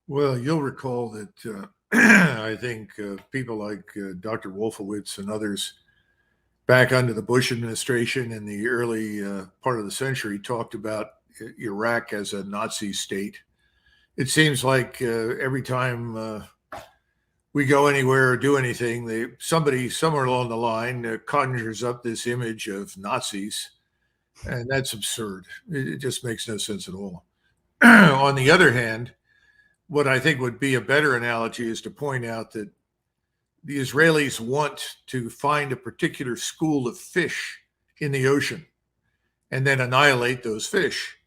Well, you'll recall that I think people like Dr. Wolfowitz and others back under the Bush administration in the early part of the century talked about Iraq as a Nazi state. It seems like every time we go anywhere or do anything, somebody somewhere along the line conjures up this image of Nazis, and that's absurd. It just makes no sense at all. On the other hand, what I think would be a better analogy is to point out that the Israelis want to find a particular school of fish in the ocean and then annihilate those fish.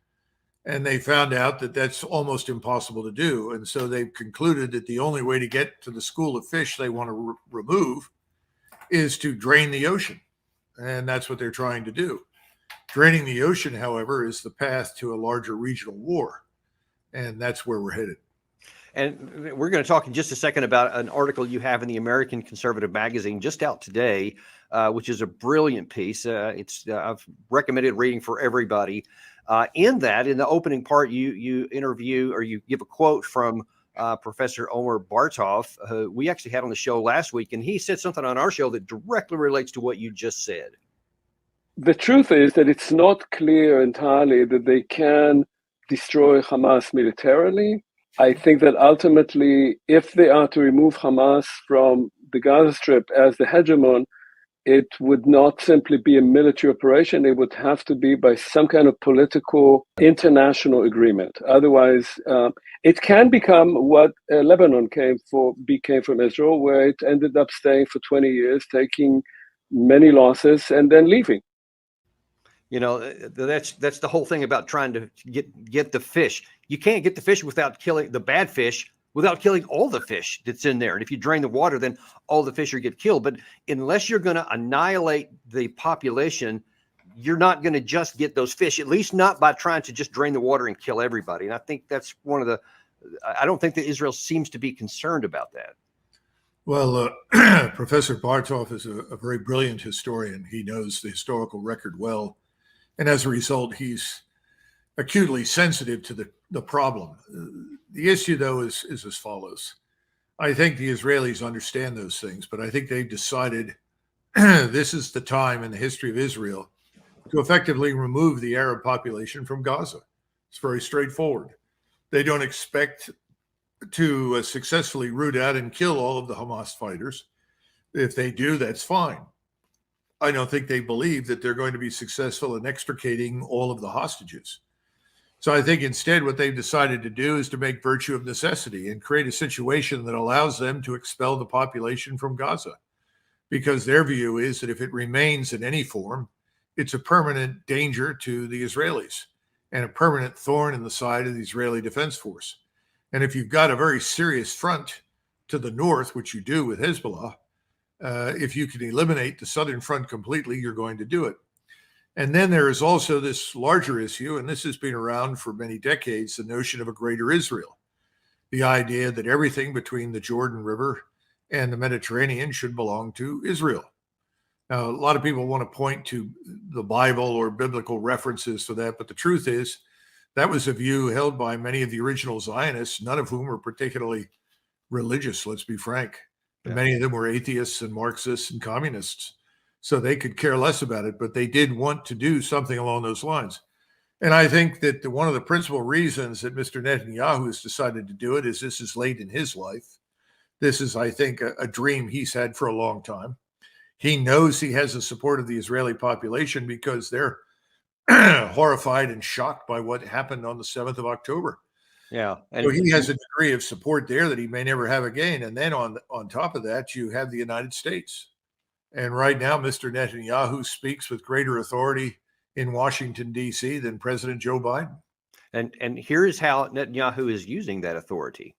And they found out that that's almost impossible to do. And so they've concluded that the only way to get to the school of fish they want to remove is to drain the ocean. And that's what they're trying to do. Draining the ocean, however, is the path to a larger regional war. And that's where we're headed. And we're going to talk in just a second about an article you have in the American Conservative Magazine just out today, which is a brilliant piece. I've recommended reading for everybody. In the opening part, you interview or you give a quote from Professor Omer Bartov, who we actually had on the show last week, and he said something on our show that directly relates to what you just said. The truth is that it's not clear entirely that they can destroy Hamas militarily. I think that ultimately, if they are to remove Hamas from the Gaza Strip as the hegemon, it would not simply be a military operation. It would have to be by some kind of political international agreement. Otherwise, it can become what Lebanon became from Israel, where it ended up staying for 20 years, taking many losses, and then leaving. You know, that's the whole thing about trying to get the fish. You can't get the fish without killing the bad fish, without killing all the fish that's in there. And if you drain the water, then all the fish are get killed. But unless you're going to annihilate the population, you're not going to just get those fish, at least not by trying to just drain the water and kill everybody. And I think that's I don't think that Israel seems to be concerned about that. Well, Professor Bartov is a very brilliant historian. He knows the historical record well. And as a result, he's acutely sensitive to the problem. The issue, though, is as follows. I think the Israelis understand those things, but I think they've decided this is the time in the history of Israel to effectively remove the Arab population from Gaza. It's very straightforward. They don't expect to successfully root out and kill all of the Hamas fighters. If they do, that's fine. I don't think they believe that they're going to be successful in extricating all of the hostages. So I think instead what they've decided to do is to make virtue of necessity and create a situation that allows them to expel the population from Gaza, because their view is that if it remains in any form, it's a permanent danger to the Israelis and a permanent thorn in the side of the Israeli Defense Force. And if you've got a very serious front to the north, which you do with Hezbollah, if you can eliminate the southern front completely, you're going to do it. And then there is also this larger issue, and this has been around for many decades, the notion of a greater Israel. The idea that everything between the Jordan River and the Mediterranean should belong to Israel. Now, a lot of people want to point to the Bible or biblical references for that, but the truth is that was a view held by many of the original Zionists, none of whom were particularly religious, let's be frank. Yeah. Many of them were atheists and Marxists and communists, so they could care less about it, but they did want to do something along those lines. And I think that one of the principal reasons that Mr. Netanyahu has decided to do it is this is late in his life. This is, I think, a dream he's had for a long time. He knows he has the support of the Israeli population because they're horrified and shocked by what happened on the 7th of October. Yeah. And so he has a degree of support there that he may never have again. And then on top of that, you have the United States. And right now, Mr. Netanyahu speaks with greater authority in Washington, D.C. than President Joe Biden. And here is how Netanyahu is using that authority.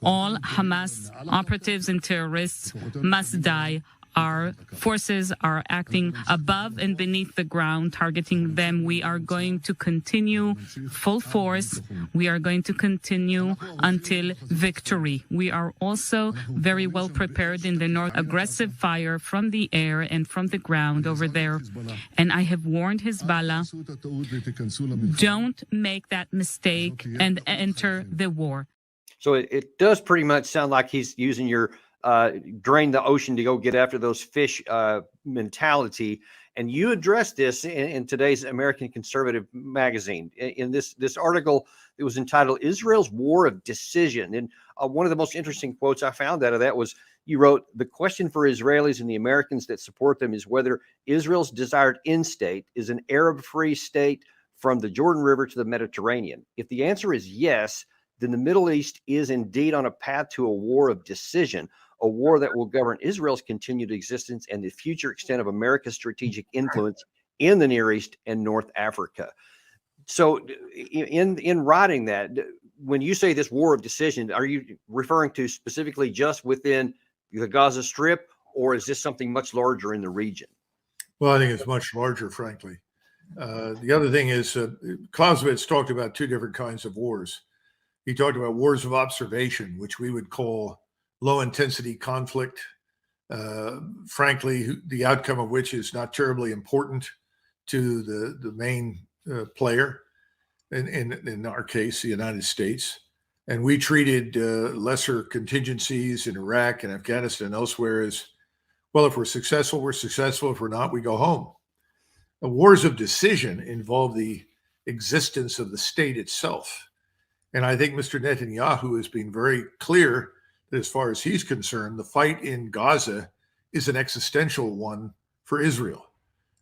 All Hamas operatives and terrorists must die. Our forces are acting above and beneath the ground, targeting them. We are going to continue full force. We are going to continue until victory. We are also very well prepared in the north. Aggressive fire from the air and from the ground over there. And I have warned Hezbollah, don't make that mistake and enter the war. So it does pretty much sound like he's using your drain the ocean to go get after those fish mentality. And you addressed this in today's American Conservative magazine. In this article, it was entitled "Israel's War of Decision." And one of the most interesting quotes I found out of that was you wrote, "The question for Israelis and the Americans that support them is whether Israel's desired end state is an Arab-free state from the Jordan River to the Mediterranean. If the answer is yes, then the Middle East is indeed on a path to a war of decision, a war that will govern Israel's continued existence and the future extent of America's strategic influence in the Near East and North Africa." So in writing that, when you say this war of decision, are you referring to specifically just within the Gaza Strip, or is this something much larger in the region? Well, I think it's much larger, frankly. The other thing is Clausewitz talked about two different kinds of wars. He talked about wars of observation, which we would call low-intensity conflict, frankly, the outcome of which is not terribly important to the main player, in our case, the United States. And we treated lesser contingencies in Iraq and Afghanistan and elsewhere as, well, if we're successful, we're successful. If we're not, we go home. The wars of decision involve the existence of the state itself. And I think Mr. Netanyahu has been very clear that as far as he's concerned, the fight in Gaza is an existential one for Israel,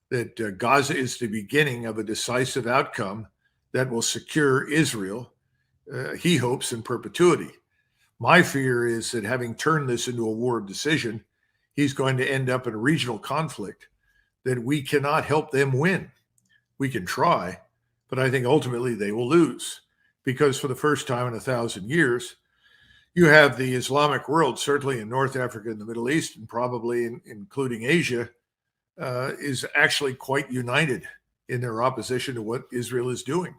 that Gaza is the beginning of a decisive outcome that will secure Israel, he hopes, in perpetuity. My fear is that having turned this into a war of decision, he's going to end up in a regional conflict that we cannot help them win. We can try, but I think ultimately they will lose, because for the first time in 1,000 years, you have the Islamic world, certainly in North Africa and the Middle East, and probably including Asia, is actually quite united in their opposition to what Israel is doing.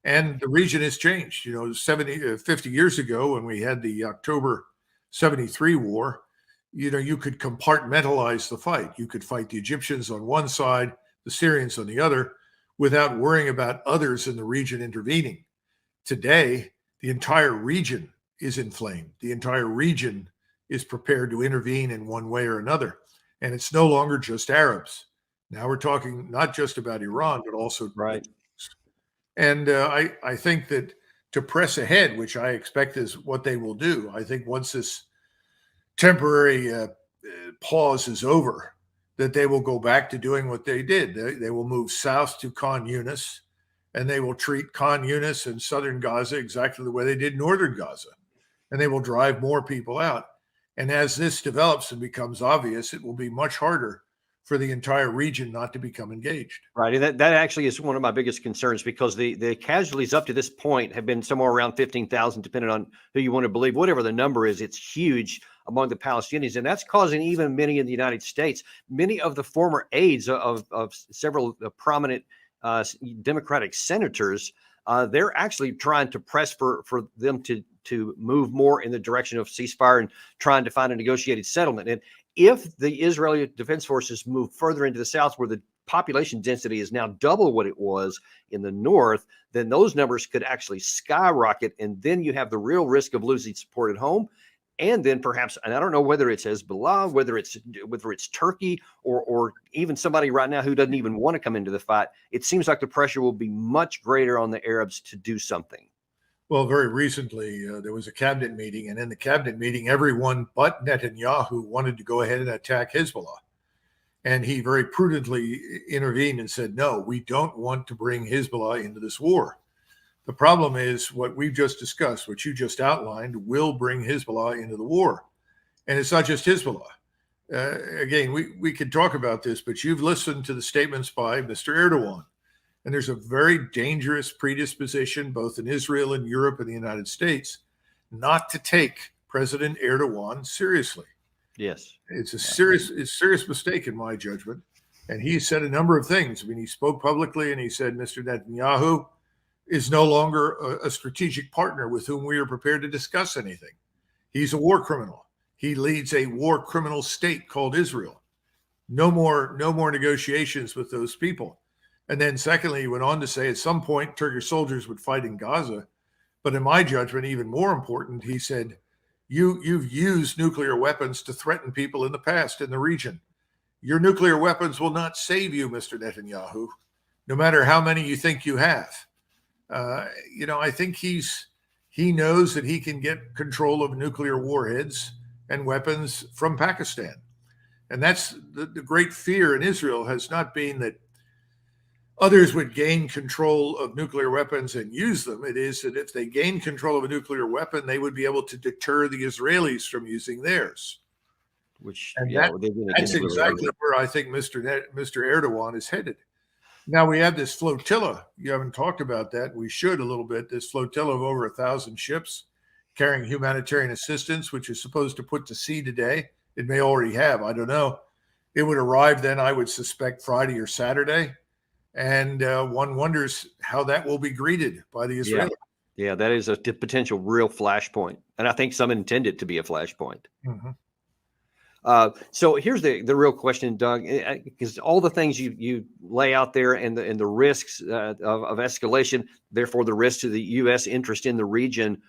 And the region has changed. 50 years ago, when we had the October 73 war, you could compartmentalize the fight. You could fight the Egyptians on one side, the Syrians on the other, without worrying about others in the region intervening. Today, the entire region is inflamed. The entire region is prepared to intervene in one way or another. And it's no longer just Arabs. Now we're talking not just about Iran, but also right. And I think that to press ahead, which I expect is what they will do, I think once this temporary pause is over, that they will go back to doing what they did. They will move south to Khan Yunis, and they will treat Khan Yunis and southern Gaza exactly the way they did northern Gaza. And they will drive more people out. And as this develops and becomes obvious, it will be much harder for the entire region not to become engaged. Right. And that actually is one of my biggest concerns, because the casualties up to this point have been somewhere around 15,000, depending on who you want to believe. Whatever the number is, it's huge among the Palestinians. And that's causing even many in the United States, many of the former aides of several prominent Democratic senators, they're actually trying to press for them to move more in the direction of ceasefire and trying to find a negotiated settlement. And if the Israeli Defense Forces move further into the south, where the population density is now double what it was in the north, then those numbers could actually skyrocket. And then you have the real risk of losing support at home. And then perhaps, and I don't know whether it's Hezbollah, whether it's Turkey, or even somebody right now who doesn't even want to come into the fight. It seems like the pressure will be much greater on the Arabs to do something. Well, very recently, there was a cabinet meeting, and in the cabinet meeting, everyone but Netanyahu wanted to go ahead and attack Hezbollah. And he very prudently intervened and said, no, we don't want to bring Hezbollah into this war. The problem is what we've just discussed, what you just outlined, will bring Hezbollah into the war. And it's not just Hezbollah. Again, we could talk about this, but you've listened to the statements by Mr. Erdogan. And there's a very dangerous predisposition, both in Israel and Europe and the United States, not to take President Erdogan seriously. Yes. It's a serious mistake in my judgment. And he said a number of things. I mean, he spoke publicly and he said, Mr. Netanyahu is no longer a strategic partner with whom we are prepared to discuss anything. He's a war criminal. He leads a war criminal state called Israel. No more negotiations with those people. And then secondly, he went on to say at some point Turkish soldiers would fight in Gaza, But in my judgment, even more important, he said, you've used nuclear weapons to threaten people in the past in the region. Your nuclear weapons will not save you, Mr. Netanyahu, no matter how many you think you have. I think he knows that he can get control of nuclear warheads and weapons from Pakistan. And that's the great fear in Israel has not been that others would gain control of nuclear weapons and use them. It is that if they gain control of a nuclear weapon, they would be able to deter the Israelis from using theirs. Which, and that's exactly where I think Mr. Erdogan is headed. Now we have this flotilla. You haven't talked about that. We should a little bit. This flotilla of over 1,000 ships carrying humanitarian assistance, which is supposed to put to sea today. It may already have. I don't know. It would arrive then, I would suspect, Friday or Saturday. And one wonders how that will be greeted by the Israelis. Yeah, that is a potential real flashpoint. And I think some intend it to be a flashpoint. Mm-hmm. So here's the real question, Doug, because all the things you lay out there and the risks of escalation, therefore the risk to the U.S. interest in the region,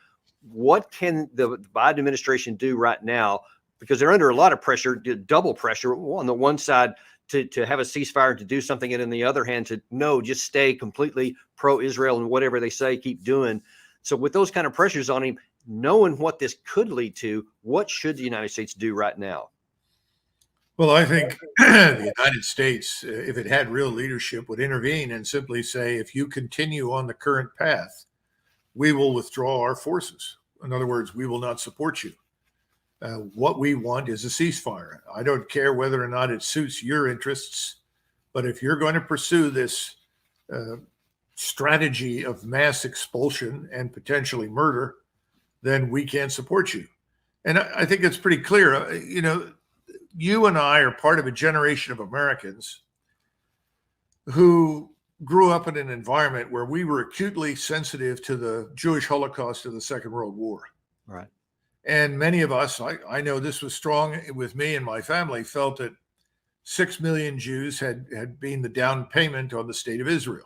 what can the Biden administration do right now? Because they're under a lot of pressure, double pressure on the one side to have a ceasefire and to do something, and on the other hand to just stay completely pro-Israel and whatever they say, keep doing. So with those kind of pressures on him, knowing what this could lead to, what should the United States do right now? Well, I think the United States, if it had real leadership, would intervene and simply say, if you continue on the current path, we will withdraw our forces. In other words, we will not support you. What we want is a ceasefire. I don't care whether or not it suits your interests, but if you're going to pursue this strategy of mass expulsion and potentially murder, then we can't support you. And I think it's pretty clear. You and I are part of a generation of Americans who grew up in an environment where we were acutely sensitive to the Jewish Holocaust of the Second World War. Right. And many of us, I know this was strong with me and my family, felt that 6 million Jews had been the down payment on the state of Israel,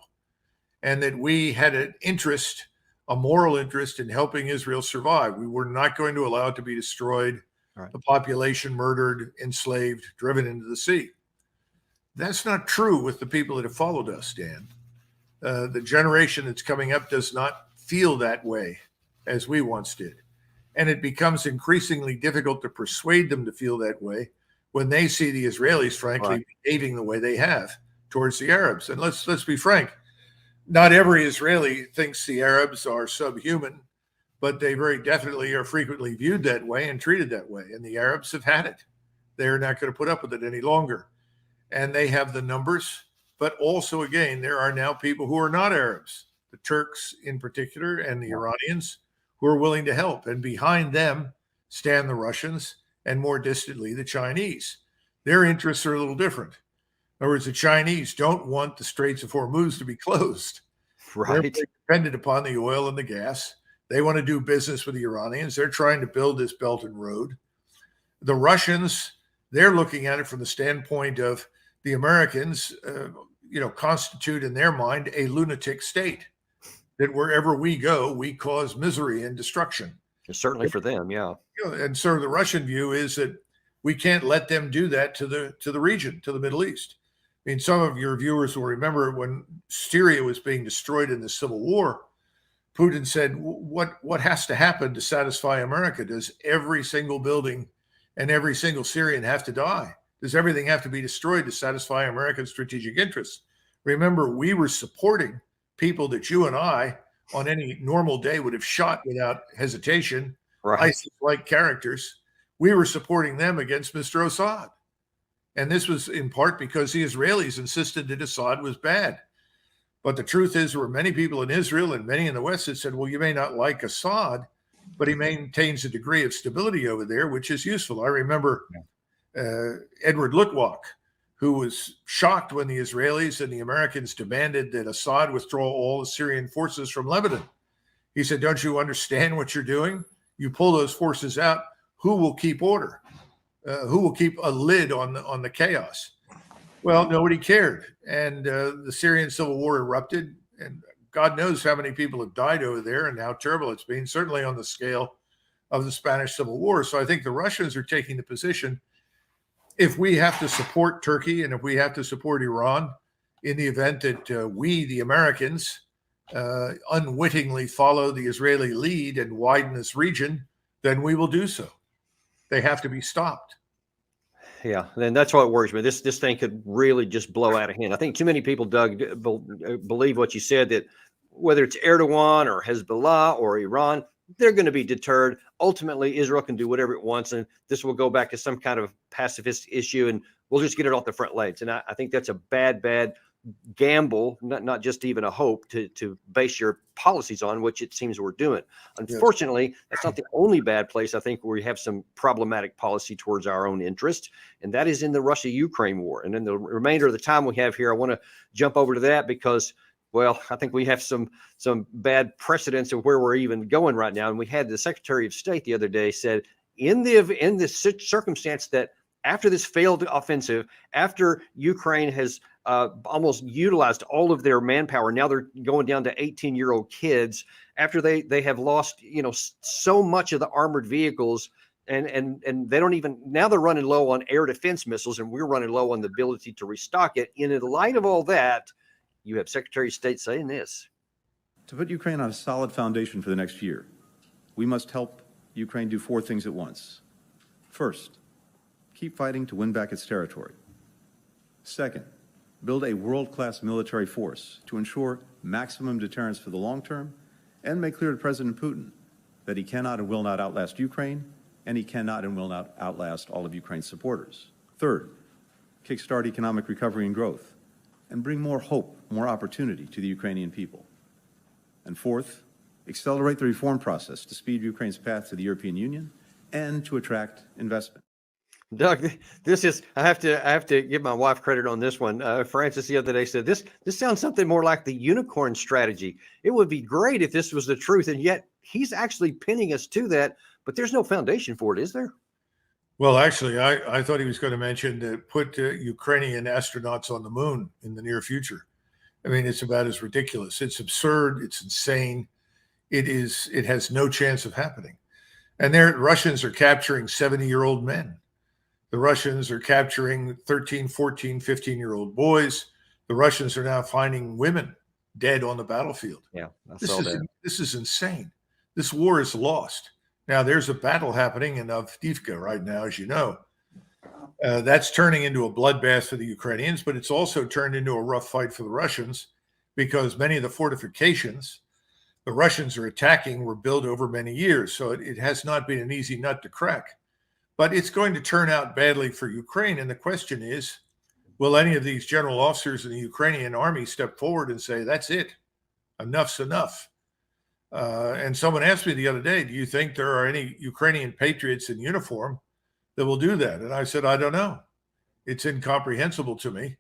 and that we had an interest, a moral interest in helping Israel survive. We were not going to allow it to be destroyed, right, the population murdered, enslaved, driven into the sea. That's not true with the people that have followed us, Dan. The generation that's coming up does not feel that way as we once did. And it becomes increasingly difficult to persuade them to feel that way when they see the Israelis, frankly, behaving the way they have towards the Arabs. And let's be frank, not every Israeli thinks the Arabs are subhuman, but they very definitely are frequently viewed that way and treated that way. And the Arabs have had it. They're not going to put up with it any longer. And they have the numbers. But also, again, there are now people who are not Arabs, the Turks in particular, and the Iranians, who are willing to help. And behind them stand the Russians, and more distantly, the Chinese. Their interests are a little different. In other words, the Chinese don't want the Straits of Hormuz to be closed. Right. They're dependent upon the oil and the gas. They want to do business with the Iranians. They're trying to build this Belt and Road. The Russians, they're looking at it from the standpoint of the Americans, constitute in their mind a lunatic state, that wherever we go, we cause misery and destruction. Certainly for them, yeah. And so the Russian view is that we can't let them do that to the region, to the Middle East. I mean, some of your viewers will remember when Syria was being destroyed in the Civil War, Putin said, what has to happen to satisfy America? Does every single building and every single Syrian have to die? Does everything have to be destroyed to satisfy American strategic interests? Remember, we were supporting people that you and I, on any normal day, would have shot without hesitation, Right. ISIS-like characters. We were supporting them against Mr. Assad. And this was in part because the Israelis insisted that Assad was bad. But the truth is, there were many people in Israel and many in the West that said, well, you may not like Assad, but he maintains a degree of stability over there, which is useful. I remember Edward Luttwak, who was shocked when the Israelis and the Americans demanded that Assad withdraw all the Syrian forces from Lebanon. He said, don't you understand what you're doing? You pull those forces out, who will keep order? Who will keep a lid on the chaos? Well, nobody cared. And the Syrian civil war erupted, and God knows how many people have died over there and how terrible it's been, certainly on the scale of the Spanish Civil War. So I think the Russians are taking the position, if we have to support Turkey and if we have to support Iran in the event that we, the Americans, unwittingly follow the Israeli lead and widen this region, then we will do so. They have to be stopped. Yeah, and that's what worries me. This thing could really just blow out of hand. I think too many people, Doug, believe what you said, that whether it's Erdogan or Hezbollah or Iran, they're going to be deterred. Ultimately, Israel can do whatever it wants, and this will go back to some kind of pacifist issue, and we'll just get it off the front legs. And I think that's a bad gamble, not just even a hope to base your policies on, which it seems we're doing. Unfortunately, that's not the only bad place I think where we have some problematic policy towards our own interest, and that is in the Russia-Ukraine war. And in the remainder of the time we have here, I want to jump over to that because, well, I think we have some bad precedents of where we're even going right now. And we had the Secretary of State the other day said, in this circumstance that after this failed offensive, after Ukraine has almost utilized all of their manpower, now they're going down to 18-year-old kids, after they have lost, so much of the armored vehicles, and they don't even, now they're running low on air defense missiles, and we're running low on the ability to restock it. And in the light of all that, you have Secretary of State saying this. To put Ukraine on a solid foundation for the next year, we must help Ukraine do 4 things at once. First, keep fighting to win back its territory. Second, build a world-class military force to ensure maximum deterrence for the long term and make clear to President Putin that he cannot and will not outlast Ukraine, and he cannot and will not outlast all of Ukraine's supporters. Third, kickstart economic recovery and growth and bring more hope, more opportunity to the Ukrainian people. And fourth, accelerate the reform process to speed Ukraine's path to the European Union and to attract investment. Doug, this is, I have to give my wife credit on this one. Francis the other day said, this sounds something more like the unicorn strategy. It would be great if this was the truth. And yet he's actually pinning us to that, but there's no foundation for it, is there? Well, actually, I thought he was going to mention to put Ukrainian astronauts on the moon in the near future. I mean, it's about as ridiculous. It's absurd. It's insane. It has no chance of happening. And Russians are capturing 70-year-old men. The Russians are capturing 13, 14, 15-year-old boys. The Russians are now finding women dead on the battlefield. Yeah, I saw that. This is insane. This war is lost. Now, there's a battle happening in Avdiivka right now, as you know. That's turning into a bloodbath for the Ukrainians, but it's also turned into a rough fight for the Russians because many of the fortifications the Russians are attacking were built over many years. So it has not been an easy nut to crack. But it's going to turn out badly for Ukraine. And the question is, will any of these general officers in the Ukrainian army step forward and say, that's it, enough's enough? And someone asked me the other day, do you think there are any Ukrainian patriots in uniform that will do that? And I said, I don't know. It's incomprehensible to me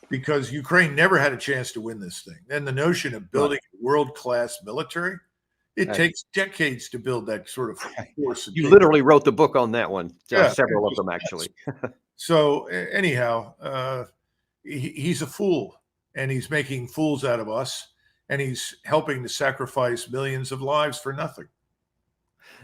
because Ukraine never had a chance to win this thing. And the notion of building a world-class military, it takes decades to build that sort of force. You literally wrote the book on that one. Several of them, actually. So anyhow, he's a fool, and he's making fools out of us, and he's helping to sacrifice millions of lives for nothing.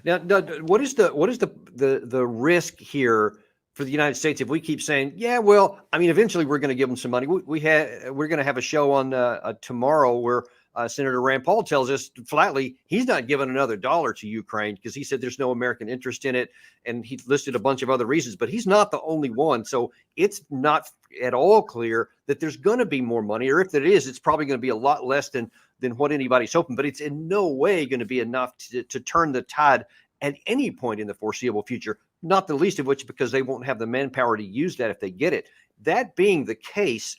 Now, what is the risk here for the United States if we keep saying, yeah, well, I mean, eventually we're going to give them some money. We're going to have a show on tomorrow where Senator Rand Paul tells us flatly he's not giving another dollar to Ukraine because he said there's no American interest in it. And he listed a bunch of other reasons, but he's not the only one. So it's not at all clear that there's going to be more money, or if it is, it's probably going to be a lot less than what anybody's hoping. But it's in no way going to be enough to turn the tide at any point in the foreseeable future, not the least of which because they won't have the manpower to use that if they get it. That being the case,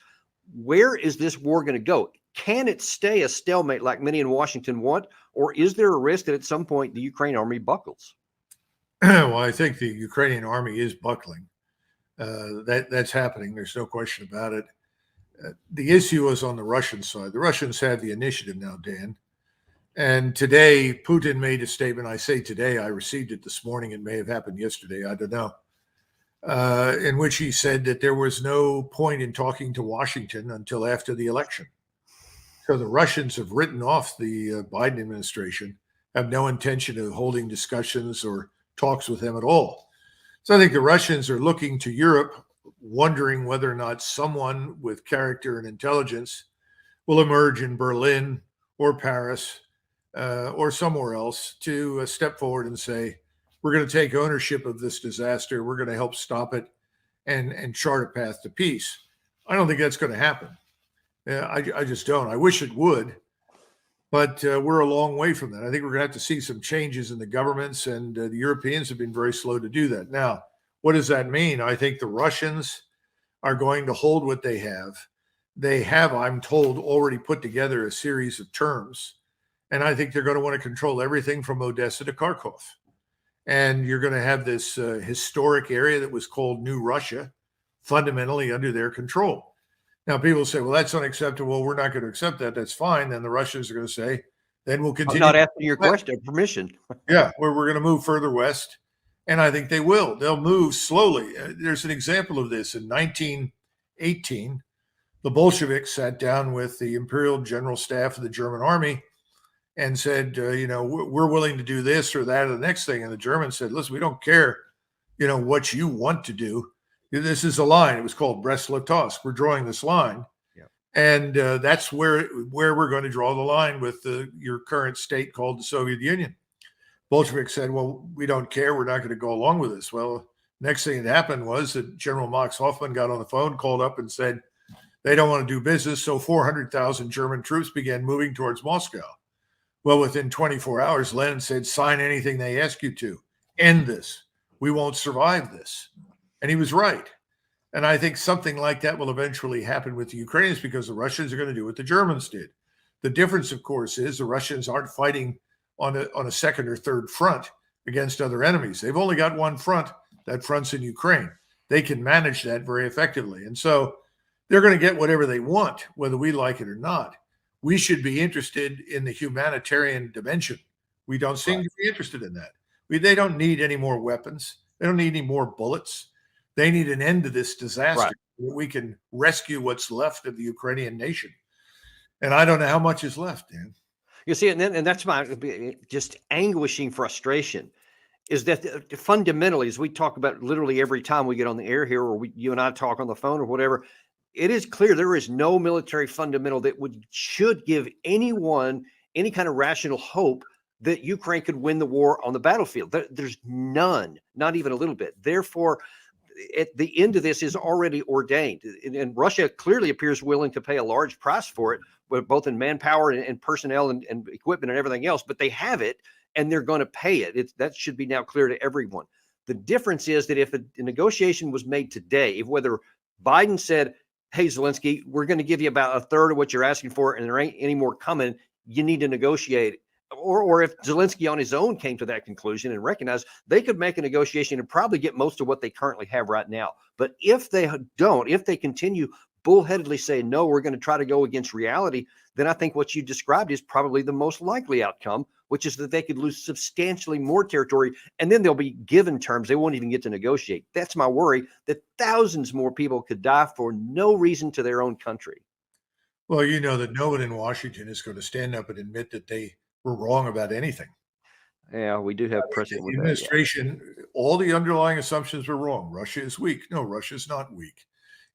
where is this war going to go? Can it stay a stalemate like many in Washington want, or is there a risk that at some point the Ukraine army buckles? Well, I think the Ukrainian army is buckling. That's happening. There's no question about it. The issue is on the Russian side. The Russians have the initiative now, Dan. And today, Putin made a statement. I say today, I received it this morning. It may have happened yesterday. I don't know. In which he said that there was no point in talking to Washington until after the election. So the Russians have written off the Biden administration, have no intention of holding discussions or talks with them at all. So I think the Russians are looking to Europe, wondering whether or not someone with character and intelligence will emerge in Berlin or Paris or somewhere else to step forward and say, we're going to take ownership of this disaster. We're going to help stop it and chart a path to peace. I don't think that's going to happen. I just don't. I wish it would, but we're a long way from that. I think we're going to have to see some changes in the governments, and the Europeans have been very slow to do that. Now, what does that mean? I think the Russians are going to hold what they have. They have, I'm told, already put together a series of terms, and I think they're going to want to control everything from Odessa to Kharkov. And you're going to have this historic area that was called New Russia fundamentally under their control. Now, people say, well, that's unacceptable. We're not going to accept that. That's fine. Then the Russians are going to say, then we'll continue. I'm not asking your question, permission. Yeah, we're going to move further west. And I think they will. They'll move slowly. There's an example of this. In 1918, the Bolsheviks sat down with the Imperial General Staff of the German Army and said, we're willing to do this or that or the next thing. And the Germans said, listen, we don't care, what you want to do. This is a line. It was called Brest-Litovsk. We're drawing this line. Yeah. And that's where we're going to draw the line with your current state called the Soviet Union. Bolsheviks said, well, we don't care. We're not going to go along with this. Well, next thing that happened was that General Max Hoffman got on the phone, called up and said, they don't want to do business. So 400,000 German troops began moving towards Moscow. Well, within 24 hours, Lenin said, sign anything they ask you to. End this. We won't survive this. And he was right. And I think something like that will eventually happen with the Ukrainians because the Russians are going to do what the Germans did. The difference, of course, is the Russians aren't fighting on a second or third front against other enemies. They've only got one front. That front's in Ukraine. They can manage that very effectively. And so they're going to get whatever they want, whether we like it or not. We should be interested in the humanitarian dimension. We don't seem to be interested in that. They don't need any more weapons. They don't need any more bullets. They need an end to this disaster. Right. We can rescue what's left of the Ukrainian nation. And I don't know how much is left, Dan. You see, and that's my just anguishing frustration is that fundamentally, as we talk about literally every time we get on the air here, or you and I talk on the phone or whatever, it is clear there is no military fundamental that should give anyone any kind of rational hope that Ukraine could win the war on the battlefield. There's none, not even a little bit. Therefore, at the end of this is already ordained, and Russia clearly appears willing to pay a large price for it, both in manpower and personnel and equipment and everything else. But they have it, and they're going to pay it. That should be now clear to everyone. The difference is that if a negotiation was made today, if whether Biden said, hey, Zelensky, we're going to give you about a third of what you're asking for, and there ain't any more coming, you need to negotiate. Or if Zelensky on his own came to that conclusion and recognized they could make a negotiation and probably get most of what they currently have right now. But if they don't, if they continue bullheadedly saying, no, we're going to try to go against reality, then I think what you described is probably the most likely outcome, which is that they could lose substantially more territory, and then they'll be given terms. They won't even get to negotiate. That's my worry, that thousands more people could die for no reason to their own country. Well, you know that no one in Washington is going to stand up and admit that they were wrong about anything. Yeah, we do have precedent with the administration. Yeah. All the underlying assumptions were wrong. Russia is weak. No, Russia's not weak.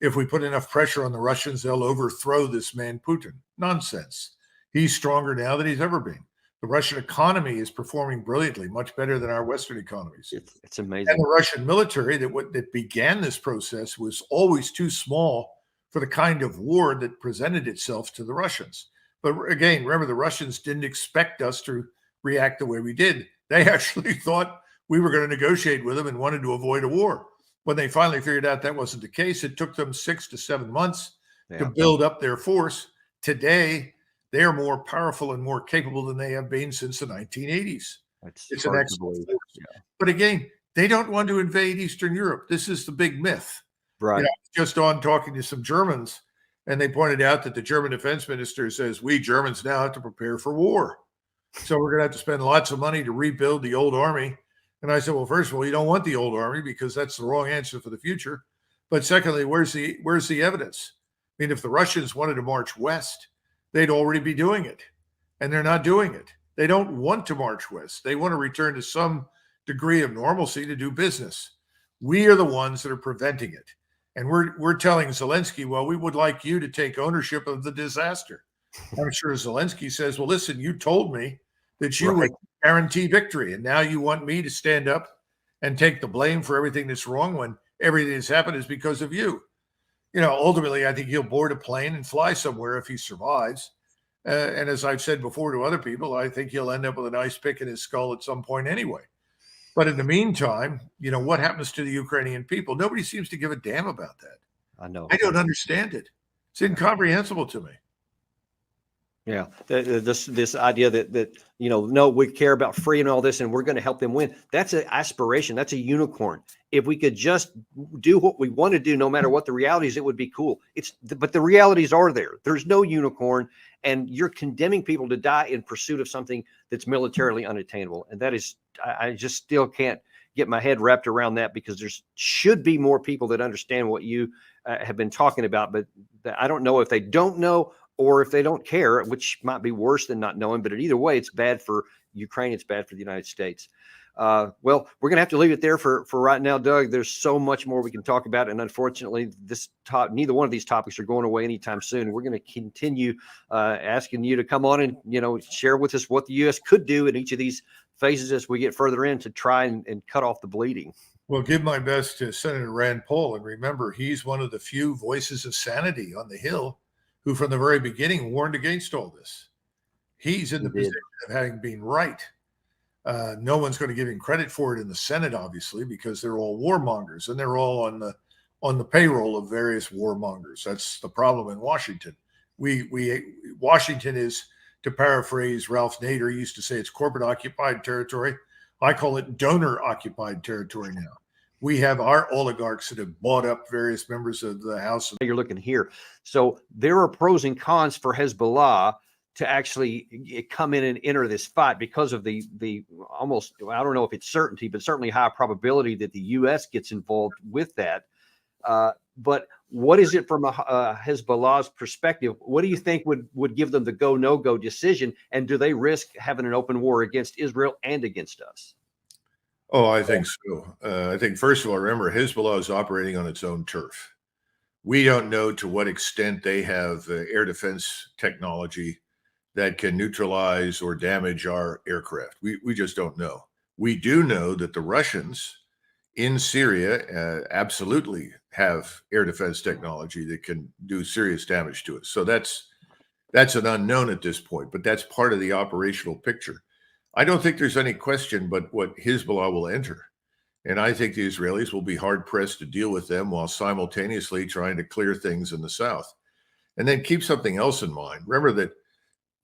If we put enough pressure on the Russians, they'll overthrow this man, Putin. Nonsense. He's stronger now than he's ever been. The Russian economy is performing brilliantly, much better than our Western economies. It's amazing. And the Russian military that began this process was always too small for the kind of war that presented itself to the Russians. But again, remember, the Russians didn't expect us to react the way we did. They actually thought we were going to negotiate with them and wanted to avoid a war. When they finally figured out that wasn't the case, it took them 6 to 7 months to build up their force. Today, they are more powerful and more capable than they have been since the 1980s. It's an excellent force. Yeah. But again, they don't want to invade Eastern Europe. This is the big myth. Right. Just on talking to some Germans, and they pointed out that the German defense minister says, we Germans now have to prepare for war. So we're going to have to spend lots of money to rebuild the old army. And I said, well, first of all, you don't want the old army because that's the wrong answer for the future. But secondly, where's the evidence? I mean, if the Russians wanted to march west, they'd already be doing it. And they're not doing it. They don't want to march west. They want to return to some degree of normalcy to do business. We are the ones that are preventing it. And we're telling Zelensky, well, we would like you to take ownership of the disaster. I'm sure Zelensky says, well, listen, you told me that you would guarantee victory. And now you want me to stand up and take the blame for everything that's wrong when everything that's happened is because of you. Ultimately, I think he'll board a plane and fly somewhere if he survives. And as I've said before to other people, I think he'll end up with a nice pick in his skull at some point anyway. But in the meantime, what happens to the Ukrainian people? Nobody seems to give a damn about that. I know. I don't understand it. It's incomprehensible to me. Yeah, this idea that no, we care about free and all this, and we're going to help them win. That's an aspiration. That's a unicorn. If we could just do what we want to do, no matter what the realities, it would be cool. But the realities are there. There's no unicorn, and you're condemning people to die in pursuit of something that's militarily unattainable. And that is, I just still can't get my head wrapped around that, because there should be more people that understand what you have been talking about. But I don't know if they don't know, or if they don't care, which might be worse than not knowing. But either way, it's bad for Ukraine. It's bad for the United States. Well, we're going to have to leave it there for right now, Doug. There's so much more we can talk about. And unfortunately, neither one of these topics are going away anytime soon. We're going to continue asking you to come on and, share with us what the U.S. could do in each of these phases as we get further in to try and cut off the bleeding. Well, give my best to Senator Rand Paul. And remember, he's one of the few voices of sanity on the Hill who from the very beginning warned against all this. He's in the position of having been right. No one's going to give him credit for it in the Senate, obviously, because they're all warmongers and they're all on the payroll of various warmongers. That's the problem in Washington. Washington is, to paraphrase Ralph Nader, he used to say it's corporate occupied territory. I call it donor occupied territory now. We have our oligarchs that have bought up various members of the House. You're looking here. So there are pros and cons for Hezbollah to actually come in and enter this fight because of the almost, I don't know if it's certainty, but certainly high probability that the U.S. gets involved with that. But what is it from Hezbollah's perspective? What do you think would give them the go, no go decision? And do they risk having an open war against Israel and against us? Oh, I think so. I think, first of all, remember, Hezbollah is operating on its own turf. We don't know to what extent they have air defense technology that can neutralize or damage our aircraft. We just don't know. We do know that the Russians in Syria absolutely have air defense technology that can do serious damage to us. So that's an unknown at this point, but that's part of the operational picture. I don't think there's any question but what Hezbollah will enter. And I think the Israelis will be hard-pressed to deal with them while simultaneously trying to clear things in the south. And then keep something else in mind. Remember that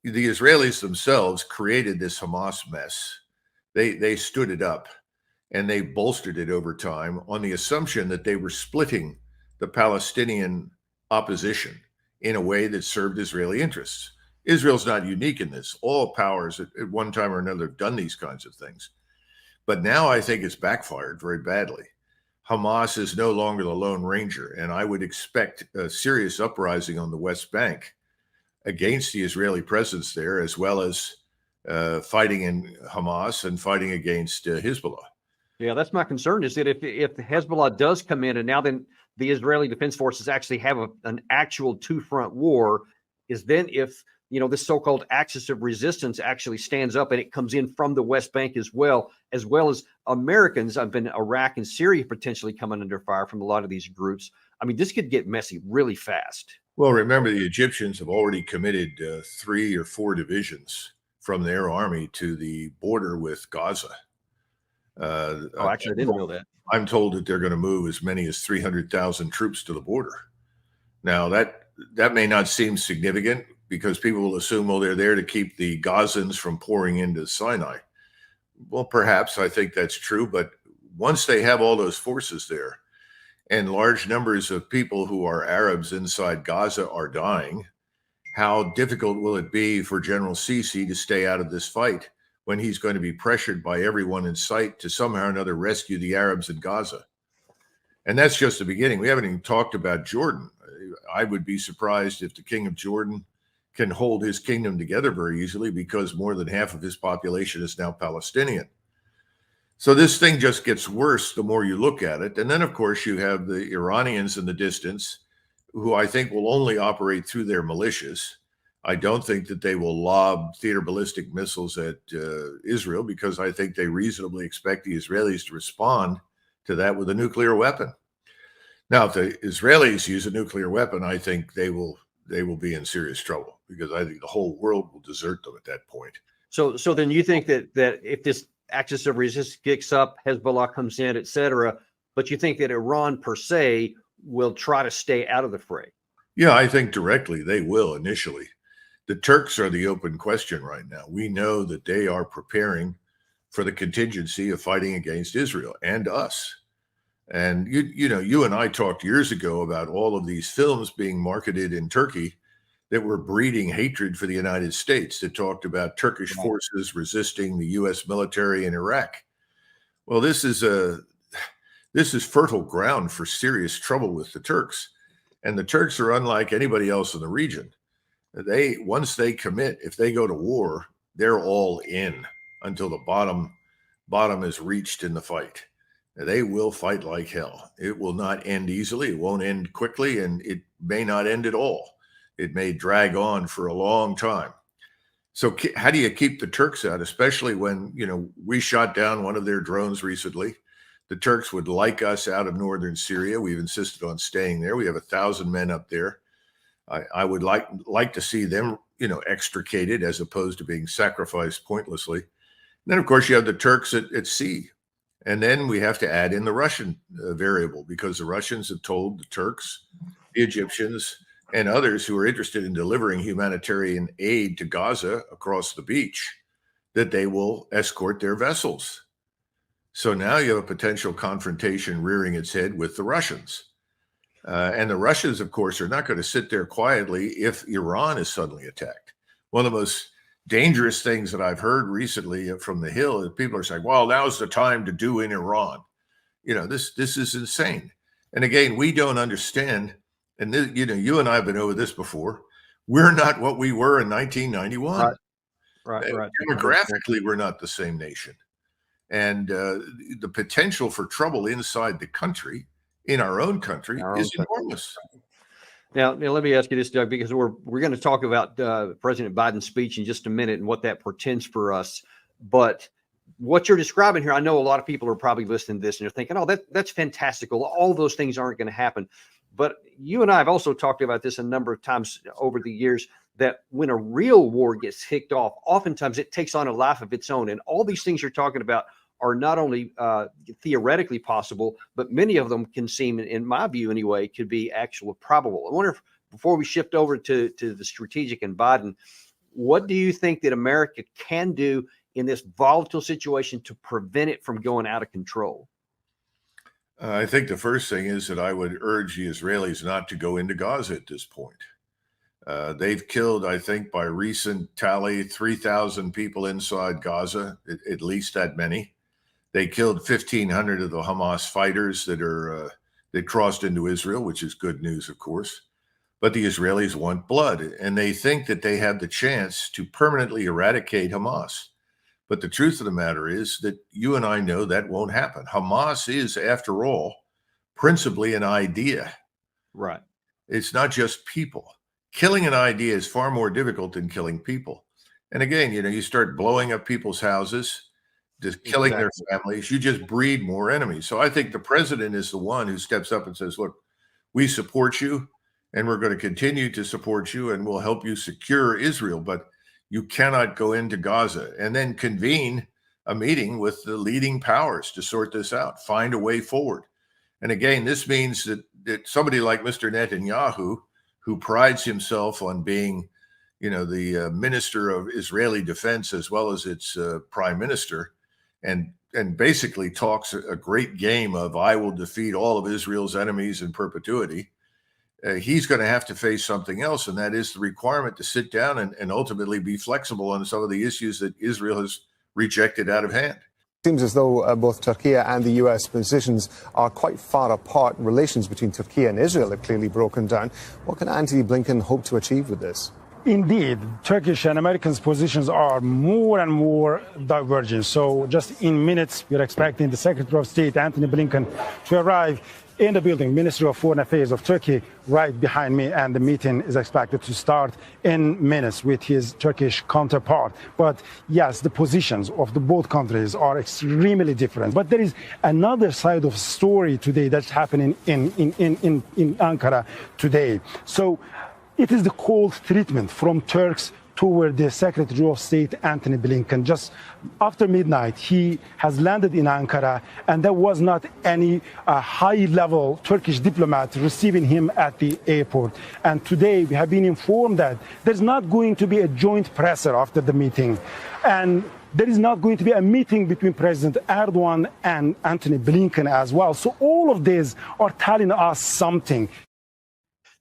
the Israelis themselves created this Hamas mess. They stood it up and they bolstered it over time on the assumption that they were splitting the Palestinian opposition in a way that served Israeli interests. Israel's not unique in this. All powers at one time or another have done these kinds of things. But now I think it's backfired very badly. Hamas is no longer the Lone Ranger, and I would expect a serious uprising on the West Bank against the Israeli presence there, as well as fighting in Hamas and fighting against Hezbollah. Yeah, that's my concern, is that if Hezbollah does come in and now then the Israeli Defense Forces actually have an actual two-front war, is then if this so-called axis of resistance actually stands up and it comes in from the West Bank as well as Americans. I've been Iraq and Syria potentially coming under fire from a lot of these groups. I mean, this could get messy really fast. Well, remember, the Egyptians have already committed 3 or 4 divisions from their army to the border with Gaza. Actually, I didn't know that. I'm told that they're going to move as many as 300,000 troops to the border. Now, that may not seem significant because people will assume, well, they're there to keep the Gazans from pouring into Sinai. Well, perhaps I think that's true. But once they have all those forces there and large numbers of people who are Arabs inside Gaza are dying, how difficult will it be for General Sisi to stay out of this fight when he's going to be pressured by everyone in sight to somehow or another rescue the Arabs in Gaza? And that's just the beginning. We haven't even talked about Jordan. I would be surprised if the king of Jordan can hold his kingdom together very easily because more than half of his population is now Palestinian. So this thing just gets worse the more you look at it. And then, of course, you have the Iranians in the distance, who I think will only operate through their militias. I don't think that they will lob theater ballistic missiles at Israel, because I think they reasonably expect the Israelis to respond to that with a nuclear weapon. Now, if the Israelis use a nuclear weapon, I think they will be in serious trouble, because I think the whole world will desert them at that point. So then you think that if this axis of resistance kicks up, Hezbollah comes in, et cetera, but you think that Iran per se will try to stay out of the fray? Yeah, I think directly they will initially. The Turks are the open question right now. We know that they are preparing for the contingency of fighting against Israel and us. And you and I talked years ago about all of these films being marketed in Turkey that were breeding hatred for the United States, that talked about Turkish forces resisting the U.S. military in Iraq. Well, this is fertile ground for serious trouble with the Turks. And the Turks are unlike anybody else in the region. Once they commit, if they go to war, they're all in until the bottom is reached in the fight. They will fight like hell. It will not end easily. It won't end quickly, and it may not end at all. It may drag on for a long time. So how do you keep the Turks out, especially when, we shot down one of their drones recently? The Turks would like us out of northern Syria. We've insisted on staying there. We have 1,000 men up there. I would like to see them, extricated as opposed to being sacrificed pointlessly. And then, of course, you have the Turks at sea. And then we have to add in the Russian variable, because the Russians have told the Turks, the Egyptians, and others who are interested in delivering humanitarian aid to Gaza across the beach that they will escort their vessels. So now you have a potential confrontation rearing its head with the Russians. And the Russians, of course, are not going to sit there quietly if Iran is suddenly attacked. One of the most dangerous things that I've heard recently from the Hill is people are saying, well, now's the time to do in Iran. This is insane. And again, we don't understand. And this, you and I have been over this before. We're not what we were in 1991. Right. Demographically, we're not the same nation. And the potential for trouble inside the country, in our own country, is enormous. Now, let me ask you this, Doug, because we're going to talk about President Biden's speech in just a minute and what that portends for us. But what you're describing here, I know a lot of people are probably listening to this and they're thinking, oh, that's fantastical. All those things aren't going to happen. But you and I have also talked about this a number of times over the years, that when a real war gets kicked off, oftentimes it takes on a life of its own. And all these things you're talking about are not only theoretically possible, but many of them can seem, in my view anyway, could be actually probable. I wonder if, before we shift over to the strategic and Biden, what do you think that America can do in this volatile situation to prevent it from going out of control? I think the first thing is that I would urge the Israelis not to go into Gaza at this point. They've killed, I think, by recent tally, 3,000 people inside Gaza, at least that many. They killed 1,500 of the Hamas fighters that crossed into Israel, which is good news, of course. But the Israelis want blood, and they think that they have the chance to permanently eradicate Hamas. But the truth of the matter is that you and I know that won't happen. Hamas is, after all, principally an idea. Right. It's not just people. Killing an idea is far more difficult than killing people. And again, you start blowing up people's houses, just killing their families. You just breed more enemies. So I think the president is the one who steps up and says, look, we support you, and we're going to continue to support you, and we'll help you secure Israel. But you cannot go into Gaza, and then convene a meeting with the leading powers to sort this out, find a way forward. And again, this means that somebody like Mr. Netanyahu, who prides himself on being, the minister of Israeli defense as well as its prime minister, and basically talks a great game of I will defeat all of Israel's enemies in perpetuity. He's going to have to face something else, and that is the requirement to sit down and ultimately be flexible on some of the issues that Israel has rejected out of hand. It seems as though both Turkey and the U.S. positions are quite far apart. Relations between Turkey and Israel have clearly broken down. What can Antony Blinken hope to achieve with this? Indeed, Turkish and Americans' positions are more and more divergent. So just in minutes, we're expecting the Secretary of State, Antony Blinken, to arrive in the building, Ministry of Foreign Affairs of Turkey, right behind me, and the meeting is expected to start in minutes with his Turkish counterpart. But yes, the positions of the both countries are extremely different. But there is another side of story today that's happening in Ankara today. So it is the cold treatment from Turks toward the Secretary of State, Antony Blinken. Just after midnight, he has landed in Ankara, and there was not any high-level Turkish diplomat receiving him at the airport. And today, we have been informed that there's not going to be a joint presser after the meeting. And there is not going to be a meeting between President Erdogan and Antony Blinken as well. So all of these are telling us something.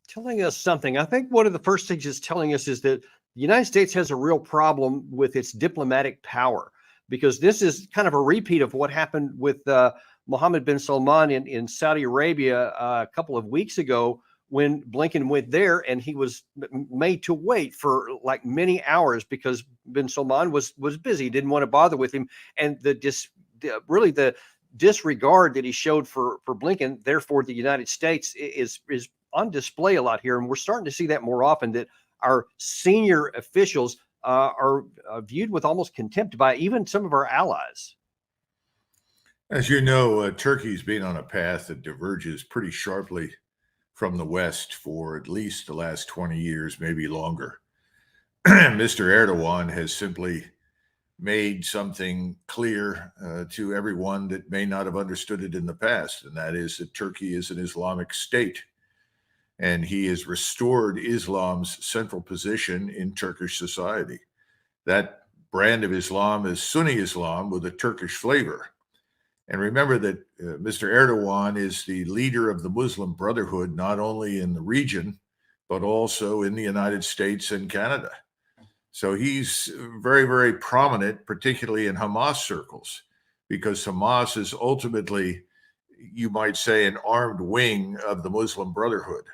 Telling us something. I think one of the first things it's telling us is that the United States has a real problem with its diplomatic power, because this is kind of a repeat of what happened with Mohammed bin Salman in Saudi Arabia a couple of weeks ago, when Blinken went there and he was made to wait for like many hours because bin Salman was busy, didn't want to bother with him. And the disregard that he showed for Blinken, therefore the United States is on display a lot here. And we're starting to see that more often, that our senior officials are viewed with almost contempt by even some of our allies. As you know, Turkey's been on a path that diverges pretty sharply from the West for at least the last 20 years, maybe longer. Mr. Erdogan has simply made something clear to everyone that may not have understood it in the past, and that is that Turkey is an Islamic state. And he has restored Islam's central position in Turkish society. That brand of Islam is Sunni Islam with a Turkish flavor. And remember that Mr. Erdogan is the leader of the Muslim Brotherhood, not only in the region, but also in the United States and Canada. So he's very, very prominent, particularly in Hamas circles, because Hamas is ultimately, you might say, an armed wing of the Muslim Brotherhood.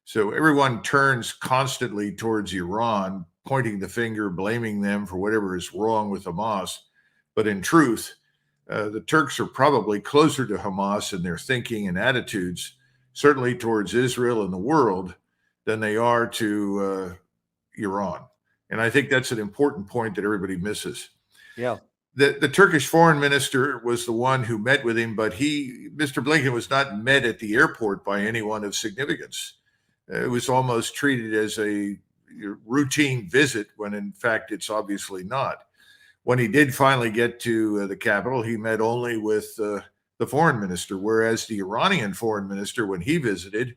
So everyone turns constantly towards Iran, pointing the finger, blaming them for whatever is wrong with Hamas. But in truth, the Turks are probably closer to Hamas in their thinking and attitudes, certainly towards Israel and the world, than they are to Iran. And I think that's an important point that everybody misses. Yeah. The Turkish foreign minister was the one who met with him, but Mr. Blinken was not met at the airport by anyone of significance. It was almost treated as a routine visit when, in fact, it's obviously not. When he did finally get to the capital, he met only with the foreign minister, whereas the Iranian foreign minister, when he visited,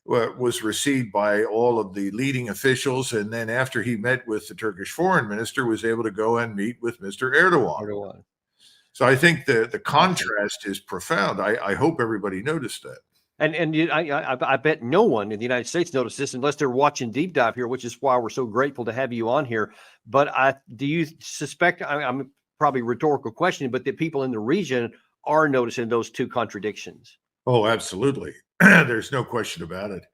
was received by all of the leading officials. And then after he met with the Turkish foreign minister, was able to go and meet with Mr. Erdogan. So I think the contrast is profound. I hope everybody noticed that. I bet no one in the United States noticed this unless they're watching Deep Dive here, which is why we're so grateful to have you on here. But do you suspect, I'm probably a rhetorical question, but that people in the region are noticing those two contradictions? Oh, absolutely. There's no question about it.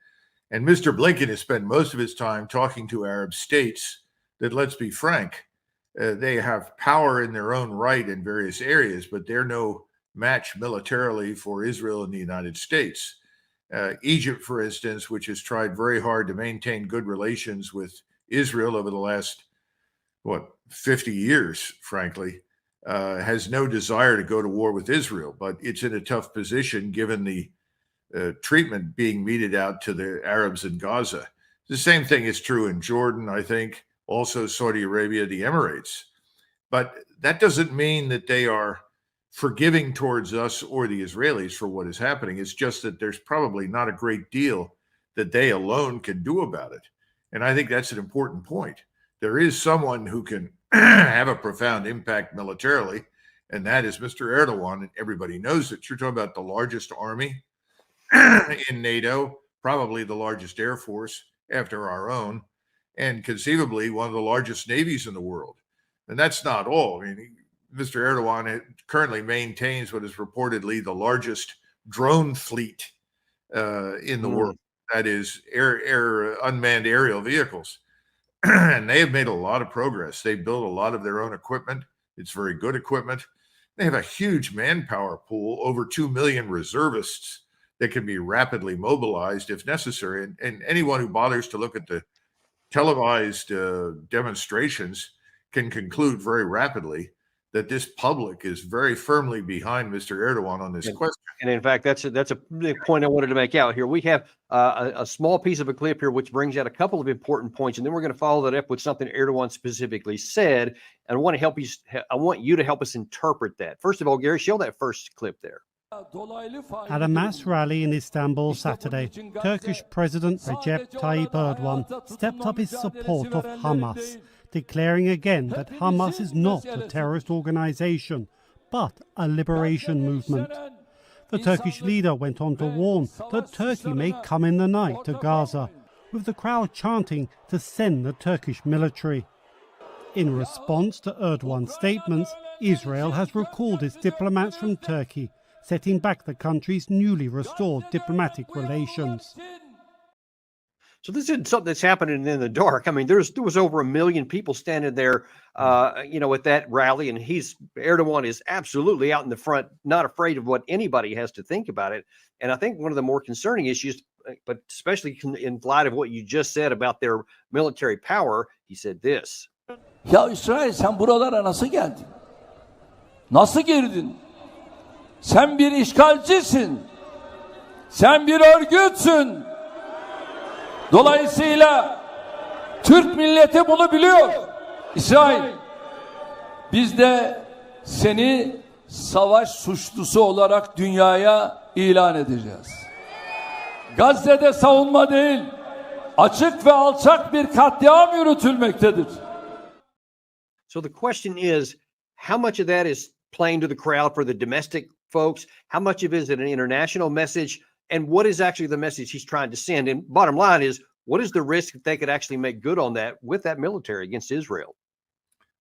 And Mr. Blinken has spent most of his time talking to Arab states that, let's be frank, they have power in their own right in various areas, but they're no match militarily for Israel and the United States. Egypt, for instance, which has tried very hard to maintain good relations with Israel over the last, 50 years, frankly, has no desire to go to war with Israel, but it's in a tough position given the treatment being meted out to the Arabs in Gaza. The same thing is true in Jordan, I think, also Saudi Arabia, the Emirates. But that doesn't mean that they are forgiving towards us or the Israelis for what is happening. It's just that there's probably not a great deal that they alone can do about it. And I think that's an important point. There is someone who can have a profound impact militarily, and that is Mr. Erdogan, and everybody knows it. You're talking about the largest army in NATO, probably the largest air force after our own, and conceivably one of the largest navies in the world. And that's not all. I mean, Mr. Erdogan currently maintains what is reportedly the largest drone fleet in the world. That is unmanned aerial vehicles. and they have made a lot of progress. They built a lot of their own equipment. It's very good equipment. They have a huge manpower pool, over 2 million reservists that can be rapidly mobilized if necessary. And anyone who bothers to look at the televised demonstrations can conclude very rapidly that this public is very firmly behind Mr. Erdogan on this question. And in fact, that's a big point I wanted to make out here. We have a small piece of a clip here, which brings out a couple of important points, and then we're going to follow that up with something Erdogan specifically said. And I want you to help us interpret that. First of all, Gary, show that first clip there. At a mass rally in Istanbul Saturday, Turkish President Recep Tayyip Erdogan stepped up his support of Hamas, declaring again that Hamas is not a terrorist organization, but a liberation movement. The Turkish leader went on to warn that Turkey may come in the night to Gaza, with the crowd chanting to send the Turkish military. In response to Erdogan's statements, Israel has recalled its diplomats from Turkey, setting back the country's newly restored diplomatic relations. So this isn't something that's happening in the dark. I mean, there was over 1 million people standing there, at that rally, and Erdogan is absolutely out in the front, not afraid of what anybody has to think about it. And I think one of the more concerning issues, but especially in light of what you just said about their military power, he said this. Ya İsrail, sen buralara nasıl geldin? Nasıl girdin? Sen bir işgalcisin. Sen bir örgütsün. Dolayısıyla Türk milleti bunu biliyor. İsrail, biz de seni savaş suçlusu olarak dünyaya ilan edeceğiz. Gazze'de savunma değil, açık ve alçak bir katliam yürütülmektedir. So the question is, how much of that is playing to the crowd for the domestic folks? How much of it is an international message? And what is actually the message he's trying to send? And bottom line is, what is the risk that they could actually make good on that with that military against Israel?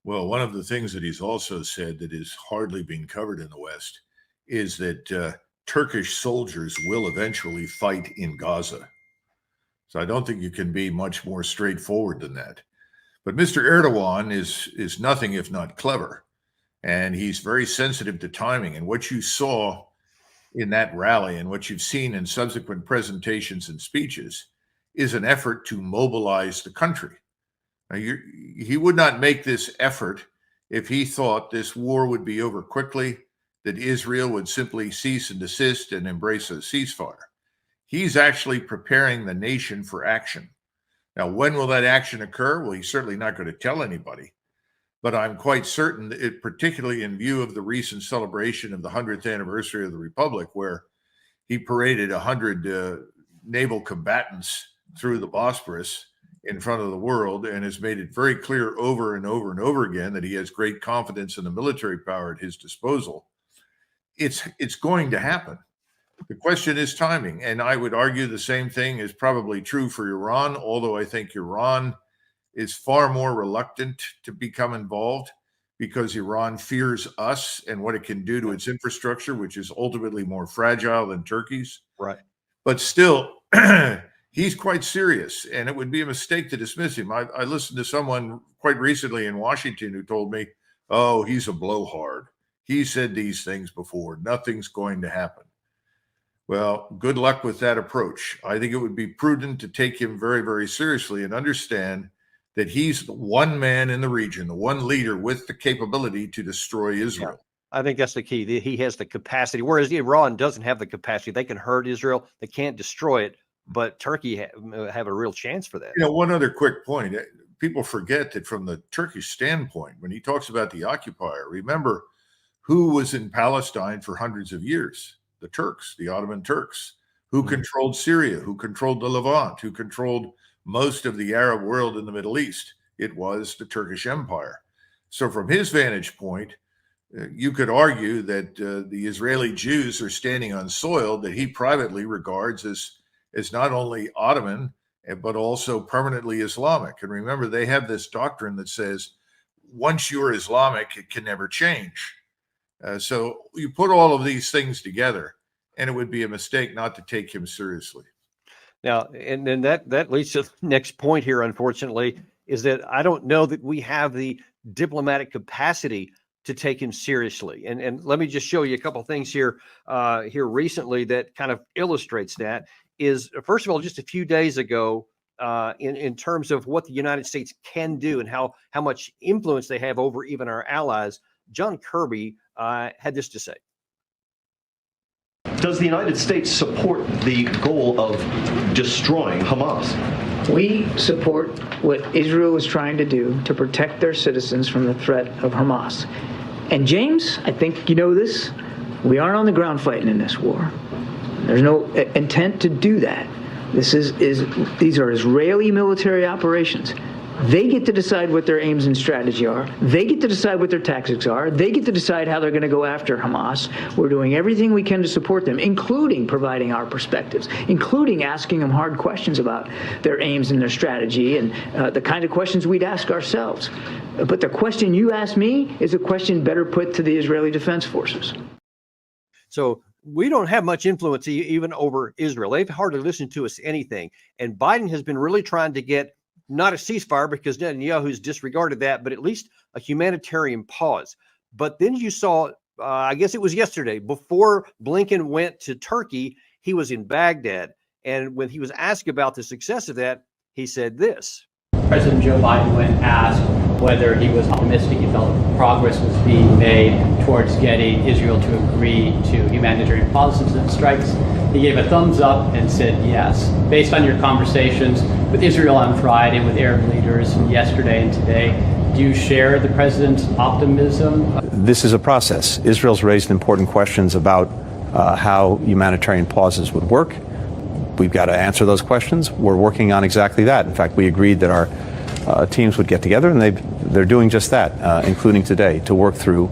Well, one of the things that he's also said that is hardly being covered in the West is that Turkish soldiers will eventually fight in Gaza. So I don't think you can be much more straightforward than that. But Mr. Erdogan is nothing if not clever. And he's very sensitive to timing. And what you saw in that rally and what you've seen in subsequent presentations and speeches is an effort to mobilize the country. Now, he would not make this effort if he thought this war would be over quickly, that Israel would simply cease and desist and embrace a ceasefire. He's actually preparing the nation for action. Now, when will that action occur? Well, he's certainly not going to tell anybody. But I'm quite certain that it, particularly in view of the recent celebration of the 100th anniversary of the Republic, where he paraded 100 naval combatants through the Bosporus in front of the world and has made it very clear over and over and over again that he has great confidence in the military power at his disposal. It's going to happen. The question is timing. And I would argue the same thing is probably true for Iran, although I think Iran is far more reluctant to become involved because Iran fears us and what it can do to its infrastructure, which is ultimately more fragile than Turkey's. Right. But still, he's quite serious, and it would be a mistake to dismiss him. I listened to someone quite recently in Washington who told me, oh, he's a blowhard. He said these things before. Nothing's going to happen. Well, good luck with that approach. I think it would be prudent to take him very, very seriously and understand that he's the one man in the region, the one leader with the capability to destroy Israel. Yeah, I think that's the key. He has the capacity, whereas Iran doesn't have the capacity. They can hurt Israel. They can't destroy it, but Turkey have a real chance for that. One other quick point. People forget that from the Turkish standpoint, when he talks about the occupier, remember who was in Palestine for hundreds of years? The Turks, the Ottoman Turks, who controlled Syria, who controlled the Levant, who controlled most of the Arab world in the Middle East. It was the Turkish Empire. So from his vantage point, you could argue that the Israeli Jews are standing on soil that he privately regards as not only Ottoman, but also permanently Islamic. And remember, they have this doctrine that says, once you're Islamic, it can never change. So you put all of these things together, and it would be a mistake not to take him seriously. Now, and then that leads to the next point here, unfortunately. is that I don't know that we have the diplomatic capacity to take him seriously. And let me just show you a couple of things here recently that kind of illustrates that. Is first of all, just a few days ago, in terms of what the United States can do and how much influence they have over even our allies, John Kirby had this to say. Does the United States support the goal of destroying Hamas? We support what Israel is trying to do to protect their citizens from the threat of Hamas. And James, I think you know this, we aren't on the ground fighting in this war. There's no intent to do that. These are Israeli military operations. They get to decide what their aims and strategy are. They get to decide what their tactics are. They get to decide how they're going to go after Hamas. We're doing everything we can to support them, including providing our perspectives, including asking them hard questions about their aims and their strategy and the kind of questions we'd ask ourselves. But the question you asked me is a question better put to the Israeli Defense Forces. So we don't have much influence even over Israel. They've hardly listened to us anything. And Biden has been really trying to get not a ceasefire, because Netanyahu's disregarded that, but at least a humanitarian pause. But then you saw, I guess it was yesterday, before Blinken went to Turkey, he was in Baghdad. And when he was asked about the success of that, he said this. President Joe Biden, when asked whether he was optimistic, he felt progress was being made towards getting Israel to agree to humanitarian pauses and strikes, he gave a thumbs up and said yes. Based on your conversations with Israel on Friday, with Arab leaders yesterday and today, do you share the president's optimism? This is a process. Israel's raised important questions about how humanitarian pauses would work. We've got to answer those questions. We're working on exactly that. In fact, we agreed that our teams would get together, and they're doing just that, including today, to work through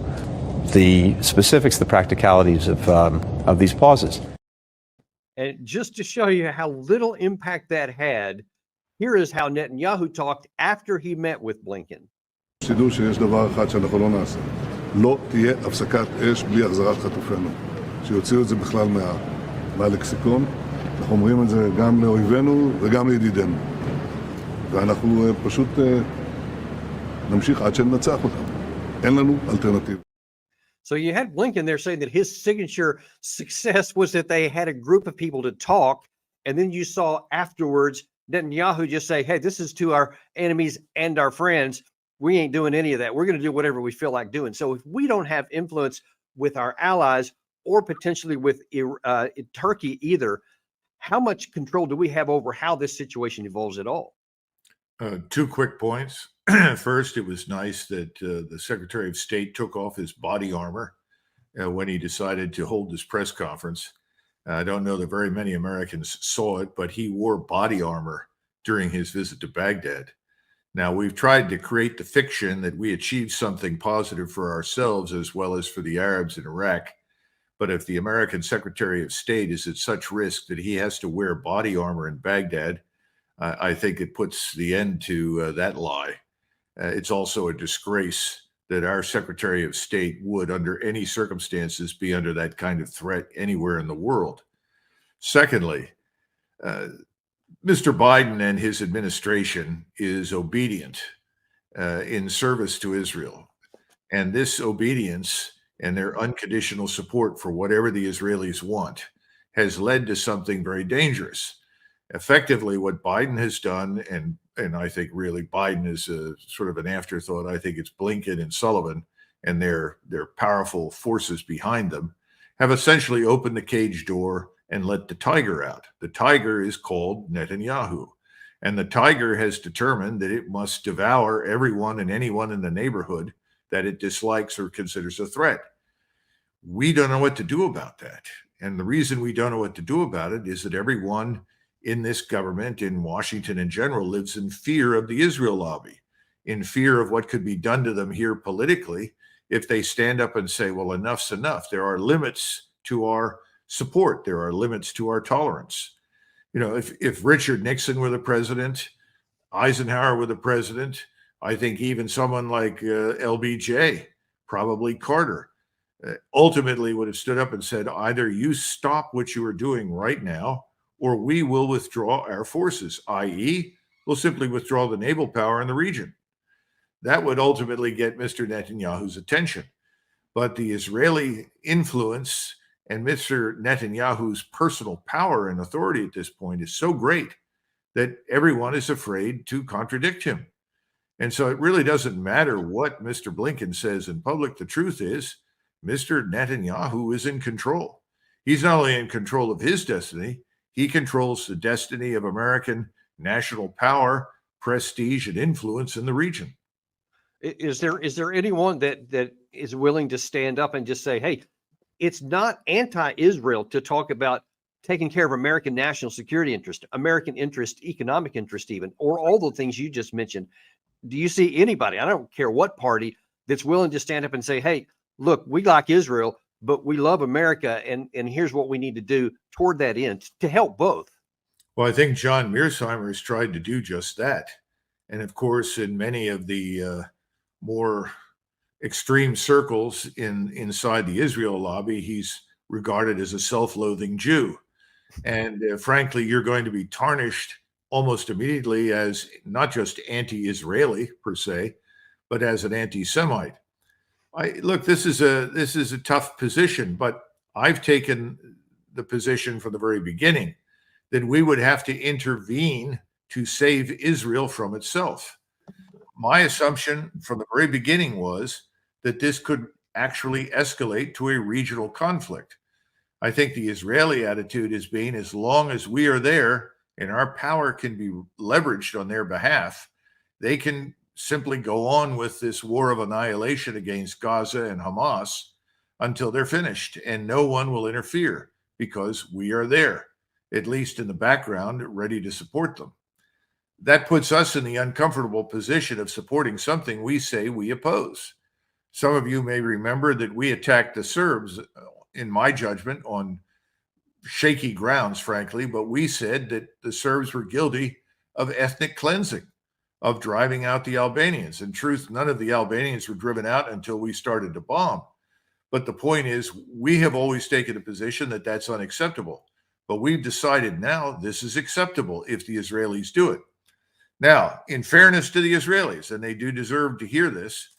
the specifics, the practicalities of these pauses. And just to show you how little impact that had, here is how Netanyahu talked after he met with Blinken. תדעו שיש דבר אחד שאנחנו לא נעשה. לא תהיה הפסקת אש בלי החזרת חטופינו. שיוציאו את זה בכלל מהלקסיקון. אנחנו אומרים את זה גם לאויבינו וגם לידידינו. ואנחנו פשוט נמשיך עד שננצח אותם. אין לנו אלטרנטיבה. So you had Blinken there saying that his signature success was that they had a group of people to talk. And then you saw afterwards Netanyahu just say, hey, this is to our enemies and our friends. We ain't doing any of that. We're going to do whatever we feel like doing. So if we don't have influence with our allies or potentially with Turkey either, how much control do we have over how this situation evolves at all? Two quick points. First, it was nice that the Secretary of State took off his body armor when he decided to hold this press conference. I don't know that very many Americans saw it, but he wore body armor during his visit to Baghdad. Now, we've tried to create the fiction that we achieved something positive for ourselves as well as for the Arabs in Iraq. But if the American Secretary of State is at such risk that he has to wear body armor in Baghdad, I think it puts the end to that lie. It's also a disgrace that our Secretary of State would, under any circumstances, be under that kind of threat anywhere in the world. Secondly, Mr. Biden and his administration is obedient in service to Israel. And this obedience and their unconditional support for whatever the Israelis want has led to something very dangerous. Effectively, what Biden has done, and I think really Biden is a sort of an afterthought. I think it's Blinken and Sullivan and their powerful forces behind them have essentially opened the cage door and let the tiger out. The tiger is called Netanyahu, and the tiger has determined that it must devour everyone and anyone in the neighborhood that it dislikes or considers a threat. We don't know what to do about that. And the reason we don't know what to do about it is that everyone in this government, in Washington in general, lives in fear of the Israel lobby, in fear of what could be done to them here politically if they stand up and say, well, enough's enough. There are limits to our support. There are limits to our tolerance. You know, if Richard Nixon were the president, Eisenhower were the president, I think even someone like LBJ, probably Carter, ultimately would have stood up and said, either you stop what you are doing right now, or we will withdraw our forces, i.e., will simply withdraw the naval power in the region. That would ultimately get Mr. Netanyahu's attention. But the Israeli influence and Mr. Netanyahu's personal power and authority at this point is so great that everyone is afraid to contradict him. And so it really doesn't matter what Mr. Blinken says in public. The truth is, Mr. Netanyahu is in control. He's not only in control of his destiny, he controls the destiny of American national power, prestige, and influence in the region. Is there anyone that is willing to stand up and just say, hey, it's not anti-Israel to talk about taking care of American national security interest, American interest, economic interest even, or all the things you just mentioned? Do you see anybody, I don't care what party, that's willing to stand up and say, hey, look, we like Israel, but we love America, and here's what we need to do toward that end to help both? Well, I think John Mearsheimer has tried to do just that. And of course, in many of the more extreme circles inside the Israel lobby, he's regarded as a self-loathing Jew. And frankly, you're going to be tarnished almost immediately as not just anti-Israeli per se, but as an anti-Semite. Look, this is a tough position, but I've taken the position from the very beginning that we would have to intervene to save Israel from itself. My assumption from the very beginning was that this could actually escalate to a regional conflict. I think the Israeli attitude has been, as long as we are there and our power can be leveraged on their behalf, they can simply go on with this war of annihilation against Gaza and Hamas until they're finished, and no one will interfere because we are there, at least in the background, ready to support them. That puts us in the uncomfortable position of supporting something we say we oppose. Some of you may remember that we attacked the Serbs, in my judgment, on shaky grounds, frankly, but we said that the Serbs were guilty of ethnic cleansing, of driving out the Albanians. In truth, none of the Albanians were driven out until we started to bomb. But the point is, we have always taken a position that that's unacceptable. But we've decided now this is acceptable if the Israelis do it. Now, in fairness to the Israelis, and they do deserve to hear this,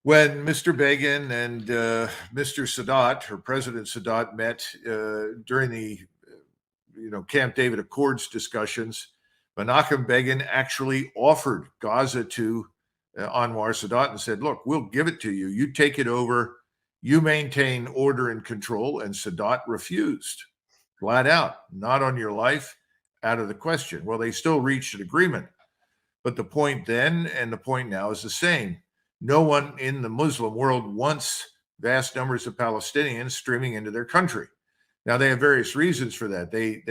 when Mr. Begin and Mr. Sadat, or President Sadat, met during the Camp David Accords discussions, Menachem Begin actually offered Gaza to Anwar Sadat and said, look, we'll give it to you. You take it over. You maintain order and control. And Sadat refused, flat out, not on your life, out of the question. Well, they still reached an agreement. But the point then and the point now is the same. No one in the Muslim world wants vast numbers of Palestinians streaming into their country. Now, they have various reasons for that. They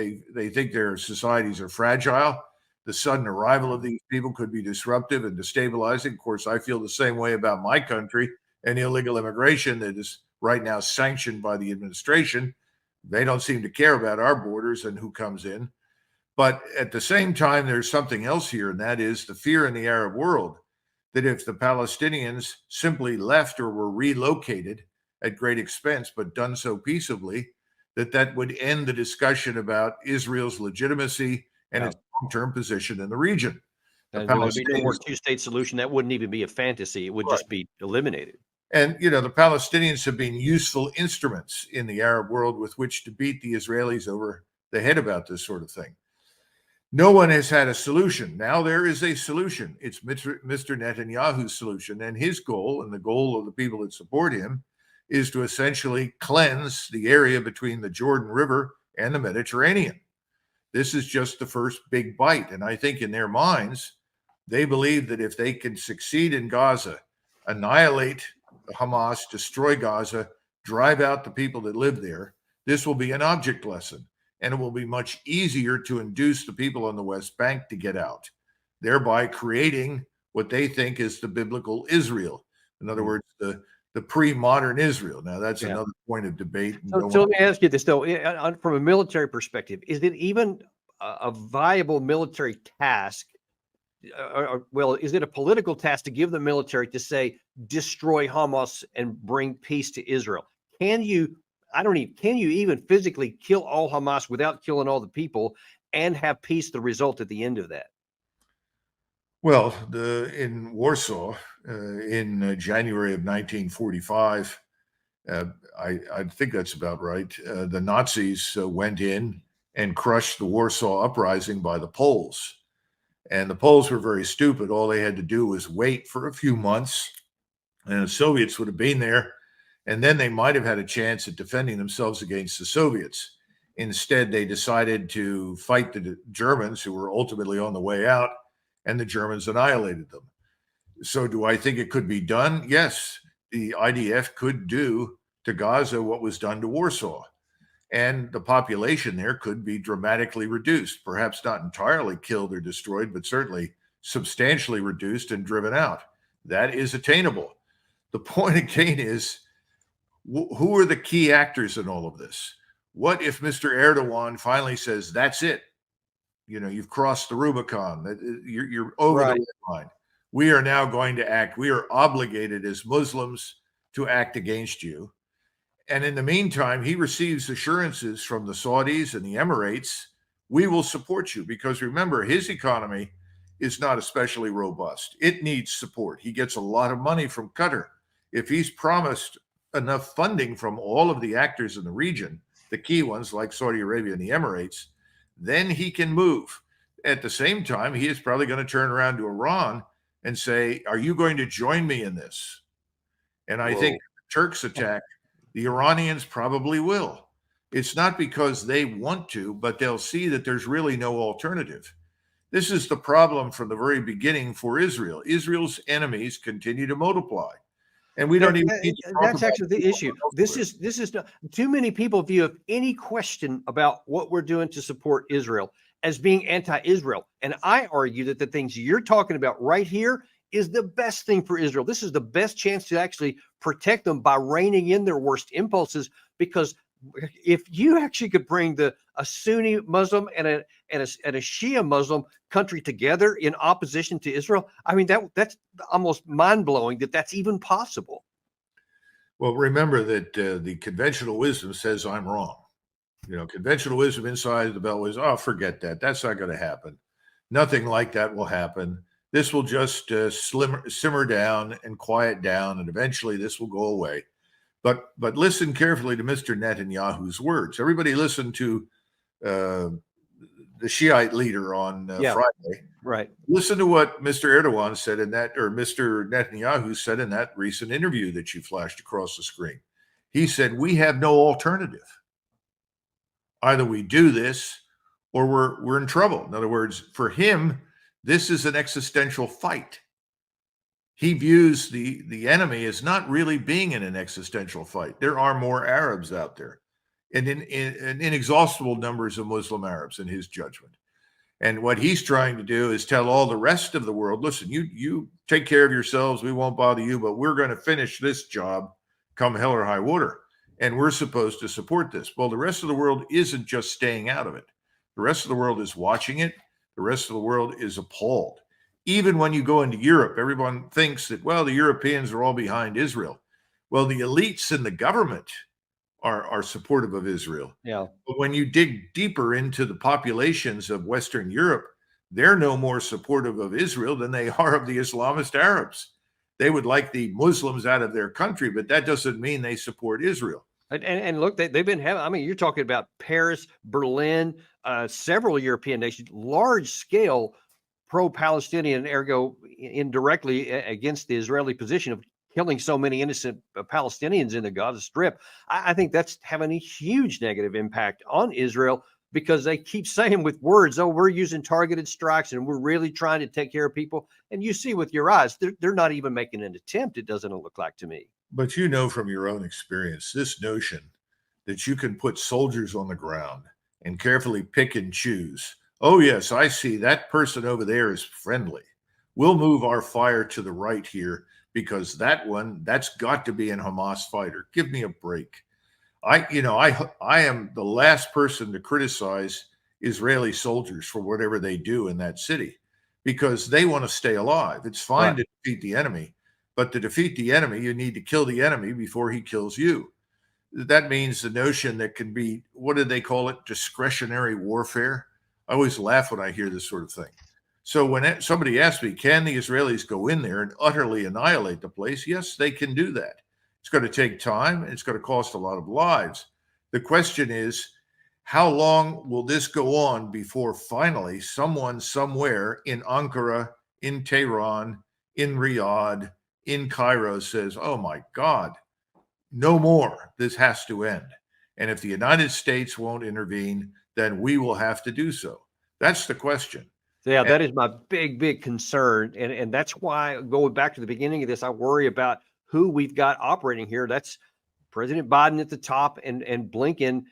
think their societies are fragile. The sudden arrival of these people could be disruptive and destabilizing. Of course, I feel the same way about my country and illegal immigration that is right now sanctioned by the administration. They don't seem to care about our borders and who comes in. But at the same time, there's something else here, and that is the fear in the Arab world that if the Palestinians simply left or were relocated at great expense, but done so peaceably, that would end the discussion about Israel's legitimacy and its long-term position in the region. And there would be no more two-state solution. That wouldn't even be a fantasy. It would just be eliminated. And, the Palestinians have been useful instruments in the Arab world with which to beat the Israelis over the head about this sort of thing. No one has had a solution. Now there is a solution. It's Mr. Netanyahu's solution, and his goal, and the goal of the people that support him, is to essentially cleanse the area between the Jordan River and the Mediterranean. This is just the first big bite, and I think in their minds, they believe that if they can succeed in Gaza, annihilate Hamas, destroy Gaza, drive out the people that live there, this will be an object lesson. And it will be much easier to induce the people on the West Bank to get out, thereby creating what they think is the biblical Israel. In other words, the pre-modern Israel. Now, that's another point of debate. So let me ask you this, though. From a military perspective, is it even a viable military task? Well, is it a political task to give the military to say, destroy Hamas and bring peace to Israel? Can you even physically kill all Hamas without killing all the people and have peace the result at the end of that? Well, in Warsaw, in January of 1945, I think that's about right. The Nazis went in and crushed the Warsaw Uprising by the Poles. And the Poles were very stupid. All they had to do was wait for a few months, and the Soviets would have been there, and then they might have had a chance at defending themselves against the Soviets. Instead, they decided to fight the Germans, who were ultimately on the way out, and the Germans annihilated them. So, do I think it could be done? Yes, the IDF could do to Gaza what was done to Warsaw. And the population there could be dramatically reduced, perhaps not entirely killed or destroyed, but certainly substantially reduced and driven out. That is attainable. The point again is, who are the key actors in all of this? What if Mr. Erdogan finally says, that's it? You know, you've crossed the Rubicon. You're over the red line. We are now going to act. We are obligated as Muslims to act against you. And in the meantime, he receives assurances from the Saudis and the Emirates, we will support you, because remember, his economy is not especially robust. It needs support. He gets a lot of money from Qatar. If he's promised enough funding from all of the actors in the region, the key ones like Saudi Arabia and the Emirates, then he can move. At the same time, he is probably going to turn around to Iran and say, are you going to join me in this? And I think the Turks attack, the Iranians probably will. It's not because they want to, but they'll see that there's really no alternative. This is the problem from the very beginning for Israel. Israel's enemies continue to multiply. And we don't even need to talk that's about actually the issue. This is not, too many people view any question about what we're doing to support Israel as being anti-Israel. And I argue that the things you're talking about right here is the best thing for Israel. This is the best chance to actually protect them by reining in their worst impulses, because if you actually could bring a Sunni Muslim and a Shia Muslim country together in opposition to Israel, I mean, that's almost mind-blowing that that's even possible. Well, remember that the conventional wisdom says I'm wrong. You know, conventional wisdom inside the Beltway is, oh, forget that. That's not going to happen. Nothing like that will happen. This will just simmer down and quiet down, and eventually this will go away. But listen carefully to Mr. Netanyahu's words. Everybody listen to the Shiite leader on Friday. Right. Listen to what Mr. Erdogan said in that, or Mr. Netanyahu said in that recent interview that you flashed across the screen. He said, we have no alternative. Either we do this or we're in trouble. In other words, for him, this is an existential fight. He views the enemy as not really being in an existential fight. There are more Arabs out there, and in inexhaustible numbers of Muslim Arabs in his judgment. And what he's trying to do is tell all the rest of the world, listen, you take care of yourselves. We won't bother you, but we're going to finish this job come hell or high water. And we're supposed to support this. Well, the rest of the world isn't just staying out of it. The rest of the world is watching it. The rest of the world is appalled. Even when you go into Europe, everyone thinks that, well, the Europeans are all behind Israel. Well, the elites in the government are supportive of Israel. Yeah. But when you dig deeper into the populations of Western Europe, they're no more supportive of Israel than they are of the Islamist Arabs. They would like the Muslims out of their country, but that doesn't mean they support Israel. And look, they've been having, I mean, you're talking about Paris, Berlin, several European nations, large scale pro-Palestinian, ergo indirectly against the Israeli position of killing so many innocent Palestinians in the Gaza Strip. I think that's having a huge negative impact on Israel, because they keep saying with words, oh, we're using targeted strikes and we're really trying to take care of people. And you see with your eyes, they're not even making an attempt, it doesn't look like to me. But you know from your own experience, this notion that you can put soldiers on the ground and carefully pick and choose. Oh, yes, I see that person over there is friendly. We'll move our fire to the right here because that's got to be a Hamas fighter. Give me a break. I am the last person to criticize Israeli soldiers for whatever they do in that city, because they want to stay alive. It's fine to defeat the enemy, but to defeat the enemy, you need to kill the enemy before he kills you. That means the notion that can be, what do they call it? Discretionary warfare. I always laugh when I hear this sort of thing. So when somebody asks me, can the Israelis go in there and utterly annihilate the place? Yes, they can do that. It's going to take time and it's going to cost a lot of lives. The question is, how long will this go on before finally someone somewhere in Ankara, in Tehran, in Riyadh, in Cairo says, oh my God, no more. This has to end. And if the United States won't intervene, then we will have to do so. That's the question. Yeah, that is my big concern. And that's why, going back to the beginning of this, I worry about who we've got operating here. That's President Biden at the top and Blinken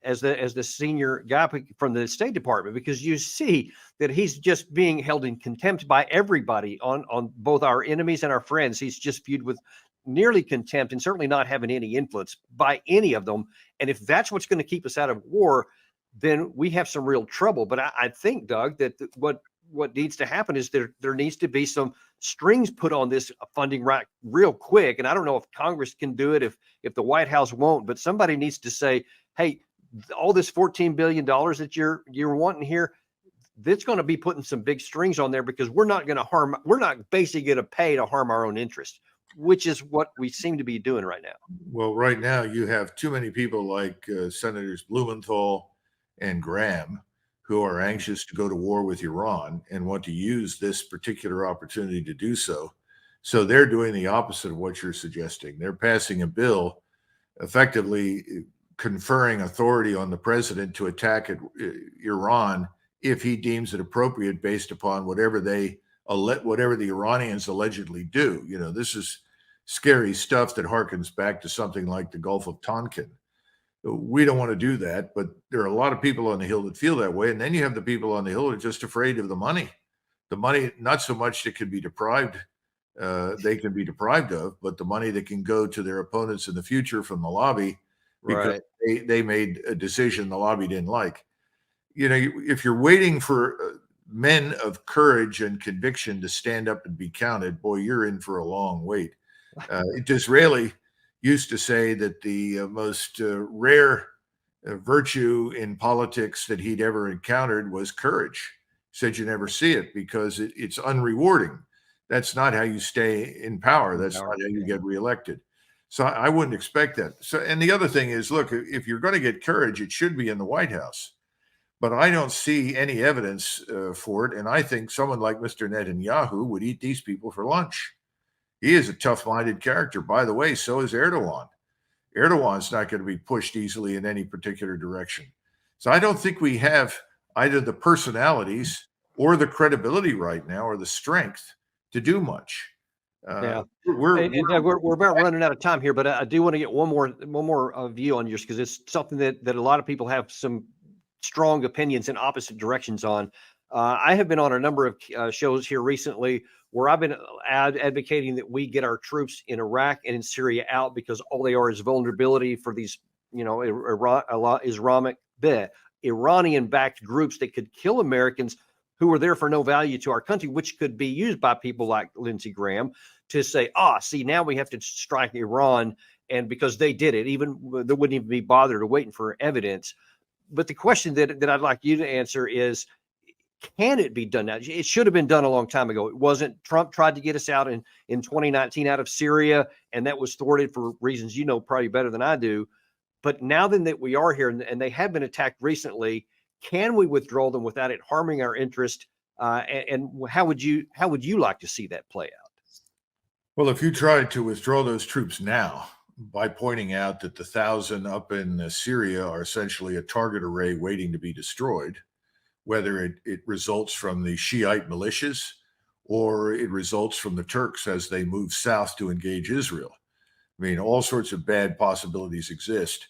as the senior guy from the State Department, because you see that he's just being held in contempt by everybody, on both our enemies and our friends. He's just viewed with nearly contempt and certainly not having any influence by any of them. And if that's what's going to keep us out of war, then we have some real trouble. But I think, Doug, that what needs to happen is there needs to be some strings put on this funding right real quick. And I don't know if Congress can do it, if the White House won't, but somebody needs to say, hey, all this $14 billion that you're wanting here, that's going to be putting some big strings on there, because we're not basically going to pay to harm our own interest, which is what we seem to be doing right now. Well, right now you have too many people like Senators Blumenthal and Graham, who are anxious to go to war with Iran and want to use this particular opportunity to do so. So they're doing the opposite of what you're suggesting. They're passing a bill effectively conferring authority on the president to attack Iran if he deems it appropriate, based upon whatever the Iranians allegedly do. You know, this is scary stuff that harkens back to something like the Gulf of Tonkin. We don't want to do that, but there are a lot of people on the Hill that feel that way. And then you have the people on the Hill that are just afraid of the money. The money, not so much that can be deprived, they can be deprived of, but the money that can go to their opponents in the future from the lobby, because they made a decision the lobby didn't like. You know, if you're waiting for men of courage and conviction to stand up and be counted, boy, you're in for a long wait. Disraeli used to say that the most rare virtue in politics that he'd ever encountered was courage. He said you never see it because it's unrewarding. That's not how you stay in power. That's not how you get reelected. So I wouldn't expect that. So, and the other thing is, look, if you're going to get courage, it should be in the White House. But I don't see any evidence for it. And I think someone like Mr. Netanyahu would eat these people for lunch. He is a tough-minded character. By the way, so is Erdogan. Erdogan's not going to be pushed easily in any particular direction. So I don't think we have either the personalities or the credibility right now, or the strength to do much. We're about running out of time here, but I do want to get one more view on yours, because it's something that a lot of people have some strong opinions in opposite directions on. I have been on a number of shows here recently where I've been advocating that we get our troops in Iraq and in Syria out, because all they are is vulnerability for these, Iranian-backed groups that could kill Americans who are there for no value to our country, which could be used by people like Lindsey Graham to say, see, now we have to strike Iran, and because they did it, even they wouldn't even be bothered or waiting for evidence. But the question that I'd like you to answer is, can it be done now? It should have been done a long time ago. It wasn't. Trump tried to get us out in 2019 out of Syria, and that was thwarted for reasons you know probably better than I do. But now then that we are here, and they have been attacked recently, can we withdraw them without it harming our interest? And how would you like to see that play out? Well, if you tried to withdraw those troops now by pointing out that the 1,000 up in Syria are essentially a target array waiting to be destroyed, whether it results from the Shiite militias or it results from the Turks as they move south to engage Israel. I mean, all sorts of bad possibilities exist.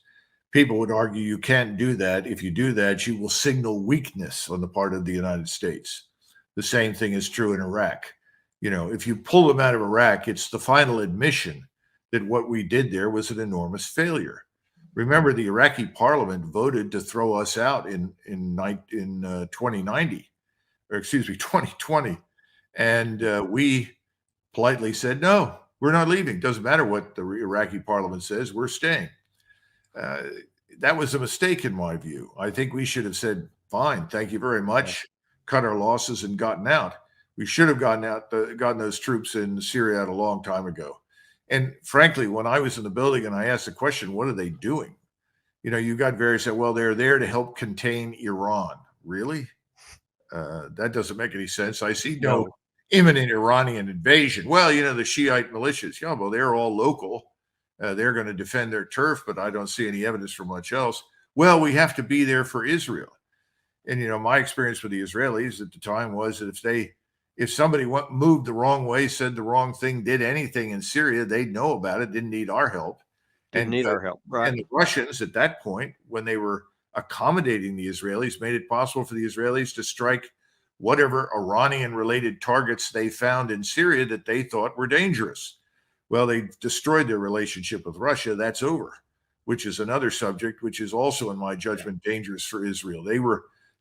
People would argue you can't do that. If you do that, you will signal weakness on the part of the United States. The same thing is true in Iraq. You know, if you pull them out of Iraq, it's the final admission that what we did there was an enormous failure. Remember, the Iraqi parliament voted to throw us out in 2020, and we politely said, no, we're not leaving. Doesn't matter what the Iraqi parliament says, we're staying. That was a mistake in my view. I think we should have said, fine, thank you very much. cut our losses and gotten out. We should have gotten those troops in Syria out a long time ago. And frankly, when I was in the building and I asked the question, what are they doing? You got various said, well, they're there to help contain Iran. Really? That doesn't make any sense. I see no imminent Iranian invasion. Well, the Shiite militias, well, they're all local. They're going to defend their turf, but I don't see any evidence for much else. Well, we have to be there for Israel. And, my experience with the Israelis at the time was that if somebody moved the wrong way, said the wrong thing, did anything in Syria, they'd know about it, didn't need our help. Didn't need our help, right? And the Russians at that point, when they were accommodating the Israelis, made it possible for the Israelis to strike whatever Iranian-related targets they found in Syria that they thought were dangerous. Well, they destroyed their relationship with Russia. That's over, which is another subject, which is also, in my judgment, dangerous for Israel.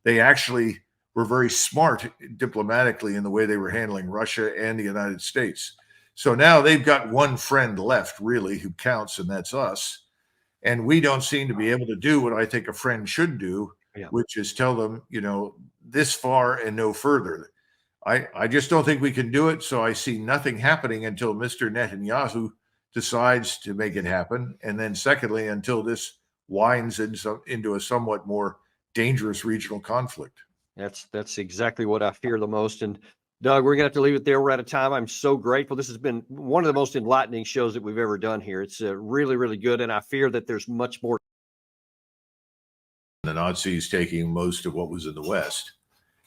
They actually were very smart diplomatically in the way they were handling Russia and the United States. So now they've got one friend left, really, who counts, and that's us. And we don't seem to be able to do what I think a friend should do, which is tell them, this far and no further. I just don't think we can do it. So I see nothing happening until Mr. Netanyahu decides to make it happen. And then secondly, until this winds into a somewhat more dangerous regional conflict. That's exactly what I fear the most. And Doug, we're gonna have to leave it there. We're out of time. I'm so grateful. This has been one of the most enlightening shows that we've ever done here. It's really, really good. And I fear that there's much more. The Nazis taking most of what was in the West.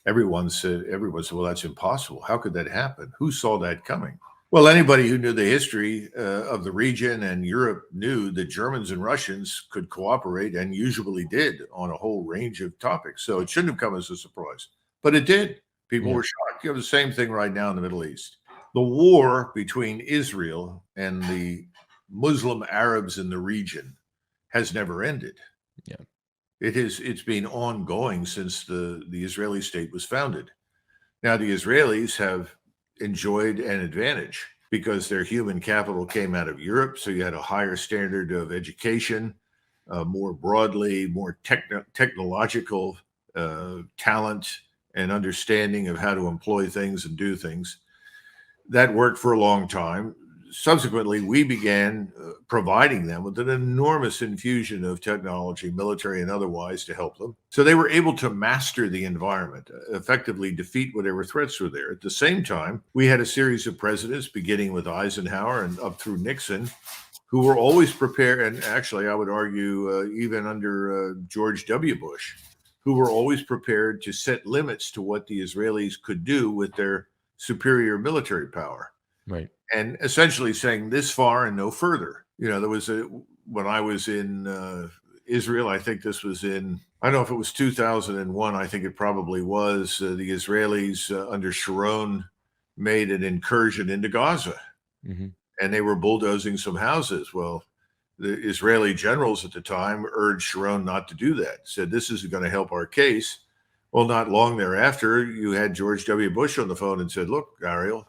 Everyone said, well, that's impossible. How could that happen? Who saw that coming? Well, anybody who knew the history of the region and Europe knew that Germans and Russians could cooperate, and usually did, on a whole range of topics. So it shouldn't have come as a surprise, but it did. People were shocked. You have the same thing right now in the Middle East. The war between Israel and the Muslim Arabs in the region has never ended. Yeah. It's been ongoing since the Israeli state was founded. Now, the Israelis have enjoyed an advantage because their human capital came out of Europe. So you had a higher standard of education, more broadly, more technological talent and understanding of how to employ things and do things. That worked for a long time. Subsequently, we began providing them with an enormous infusion of technology, military and otherwise, to help them. So they were able to master the environment, effectively defeat whatever threats were there. At the same time, we had a series of presidents, beginning with Eisenhower and up through Nixon, who were always prepared, and actually I would argue even under George W. Bush, who were always prepared to set limits to what the Israelis could do with their superior military power. Right. And essentially saying this far and no further. There was when I was in Israel, I think this was in, I don't know if it was 2001, I think it probably was, the Israelis under Sharon made an incursion into Gaza. Mm-hmm. And they were bulldozing some houses. Well, the Israeli generals at the time urged Sharon not to do that, said this isn't going to help our case. Well, not long thereafter, you had George W. Bush on the phone and said, look, Ariel,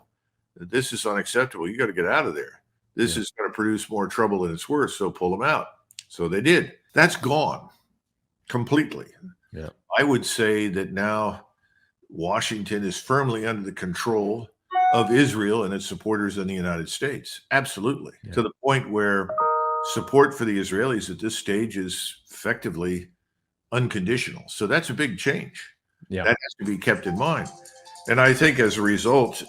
this is unacceptable. You got to get out of there. This is going to produce more trouble than it's worth. So pull them out. So they did. That's gone completely. Yeah. I would say that now Washington is firmly under the control of Israel and its supporters in the United States. Absolutely. Yeah. To the point where support for the Israelis at this stage is effectively unconditional. So that's a big change. Yeah. That has to be kept in mind. And I think as a result,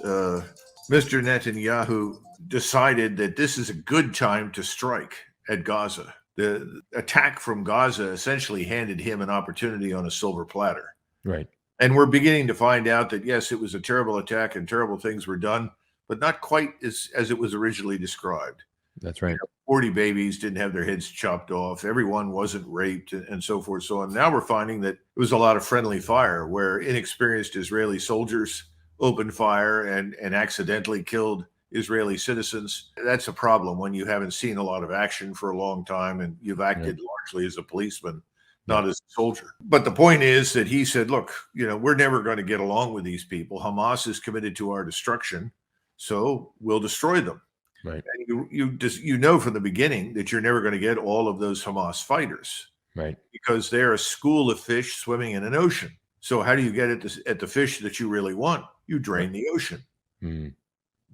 Mr. Netanyahu decided that this is a good time to strike at Gaza. The attack from Gaza essentially handed him an opportunity on a silver platter. Right. And we're beginning to find out that, yes, it was a terrible attack and terrible things were done, but not quite as it was originally described. That's right. 40 babies didn't have their heads chopped off. Everyone wasn't raped and so forth. So on. Now we're finding that it was a lot of friendly fire where inexperienced Israeli soldiers opened fire and accidentally killed Israeli citizens. That's a problem when you haven't seen a lot of action for a long time and you've acted largely as a policeman, not as a soldier. But the point is that he said, look, we're never going to get along with these people. Hamas is committed to our destruction, so we'll destroy them. Right. And you know from the beginning that you're never going to get all of those Hamas fighters. Right. Because they're a school of fish swimming in an ocean. So how do you get at the fish that you really want? You drain the ocean.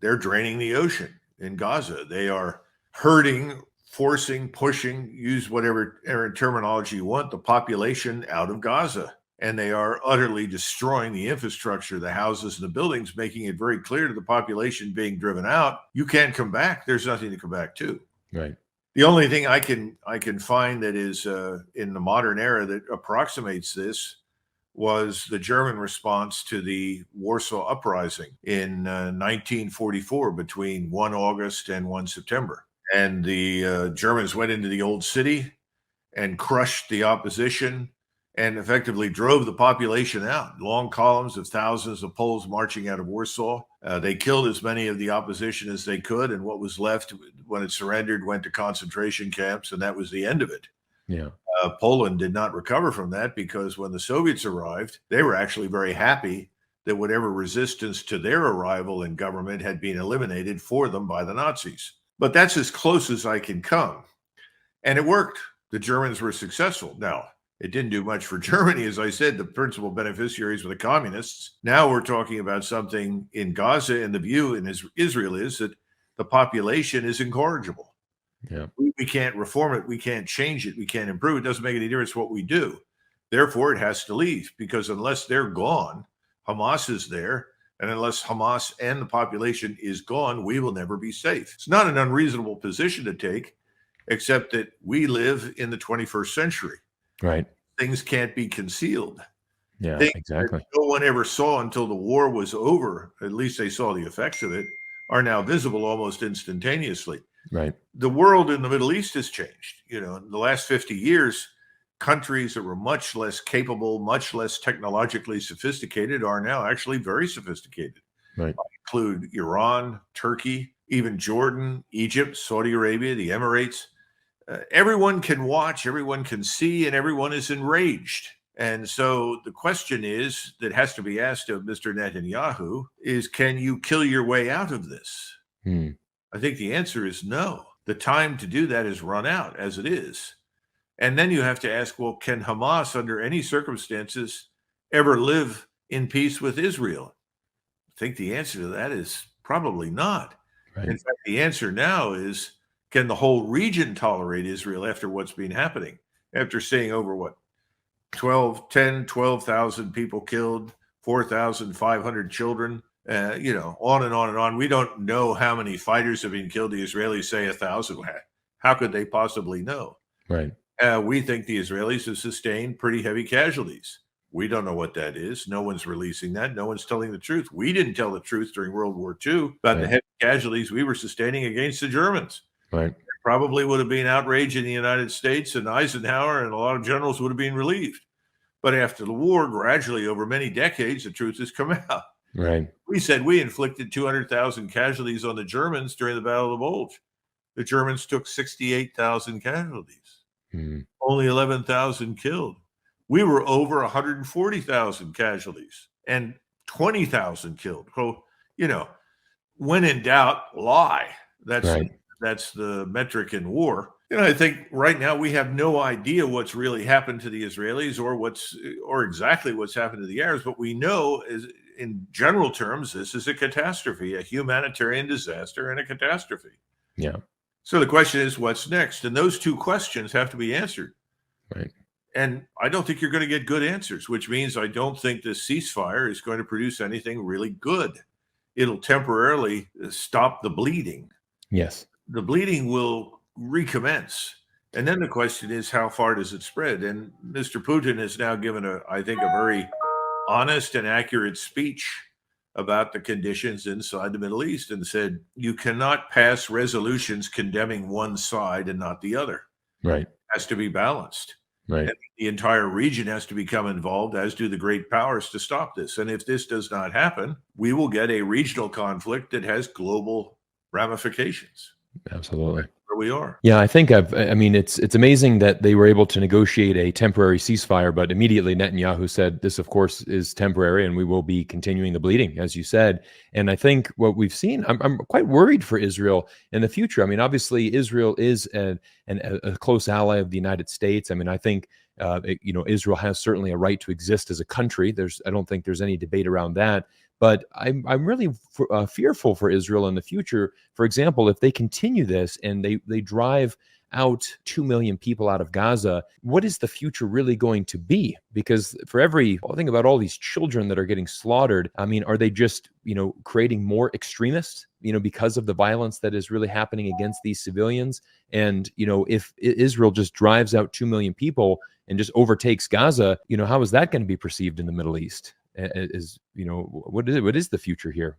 They're draining the ocean in Gaza. They are herding, forcing, pushing, use whatever terminology you want, the population out of Gaza. And they are utterly destroying the infrastructure, the houses and the buildings, making it very clear to the population being driven out, you can't come back. There's nothing to come back to. Right. The only thing I can find that is in the modern era that approximates this was the German response to the Warsaw Uprising in 1944 between 1 August and 1 September. And the Germans went into the old city and crushed the opposition and effectively drove the population out. Long columns of thousands of Poles marching out of Warsaw. They killed as many of the opposition as they could, and what was left when it surrendered went to concentration camps, and that was the end of it. Yeah. Poland did not recover from that because when the Soviets arrived, they were actually very happy that whatever resistance to their arrival in government had been eliminated for them by the Nazis. But that's as close as I can come. And it worked. The Germans were successful. Now, it didn't do much for Germany. As I said, the principal beneficiaries were the communists. Now we're talking about something in Gaza, and the view in Israel is that the population is incorrigible. Yeah. We can't reform it. We can't change it. We can't improve it. It doesn't make any difference what we do. Therefore, it has to leave, because unless they're gone, Hamas is there. And unless Hamas and the population is gone, we will never be safe. It's not an unreasonable position to take, except that we live in the 21st century. Right. Things can't be concealed. Yeah, Things exactly. that no one ever saw until the war was over, at least they saw the effects of it, are now visible almost instantaneously. Right. The world in the Middle East has changed. You know, in the last 50 years, countries that were much less capable, much less technologically sophisticated are now actually very sophisticated. Right. I include Iran, Turkey, even Jordan, Egypt, Saudi Arabia, the Emirates. Everyone can watch, everyone can see, and everyone is enraged. And so the question is that has to be asked of Mr. Netanyahu is, can you kill your way out of this? I think the answer is no. The time to do that has run out as it is. And then you have to ask, well, can Hamas under any circumstances ever live in peace with Israel? I think the answer to that is probably not. Right. In fact, the answer now is, can the whole region tolerate Israel after what's been happening? After seeing over 12,000 people killed, 4,500 children, on and on and on. We don't know how many fighters have been killed. The Israelis say 1,000. How could they possibly know? Right. We think the Israelis have sustained pretty heavy casualties. We don't know what that is. No one's releasing that. No one's telling the truth. We didn't tell the truth during World War II about the heavy casualties we were sustaining against the Germans. Right. There probably would have been outrage in the United States, and Eisenhower and a lot of generals would have been relieved. But after the war, gradually over many decades, the truth has come out. Right. We said we inflicted 200,000 casualties on the Germans during the Battle of the Bulge. The Germans took 68,000 casualties. Only 11,000 killed. We were over 140,000 casualties and 20,000 killed. So, when in doubt, lie. That's the metric in war. I think right now we have no idea what's really happened to the Israelis or exactly what's happened to the Arabs, but we know is in general terms, this is a catastrophe, a humanitarian disaster and a catastrophe. Yeah. So the question is, what's next? And those two questions have to be answered. Right. And I don't think you're going to get good answers, which means I don't think this ceasefire is going to produce anything really good. It'll temporarily stop the bleeding. Yes. The bleeding will recommence. And then the question is, how far does it spread? And Mr. Putin has now given I think a very honest and accurate speech about the conditions inside the Middle East and said, you cannot pass resolutions condemning one side and not the other. Right. It has to be balanced. Right. And the entire region has to become involved, as do the great powers, to stop this. And if this does not happen, we will get a regional conflict that has global ramifications. Absolutely. Where we are. Yeah, I mean, it's amazing that they were able to negotiate a temporary ceasefire, but immediately Netanyahu said, this, of course, is temporary and we will be continuing the bleeding, as you said. And I think what we've seen, I'm quite worried for Israel in the future. I mean, obviously, Israel is a close ally of the United States. I mean, I think, Israel has certainly a right to exist as a country. I don't think there's any debate around that. But I'm really fearful for Israel in the future. For example, if they continue this and they drive out 2 million people out of Gaza, what is the future really going to be? Because think about all these children that are getting slaughtered. I mean, are they just, creating more extremists, because of the violence that is really happening against these civilians? And, if Israel just drives out 2 million people and just overtakes Gaza, how is that going to be perceived in the Middle East? What is the future here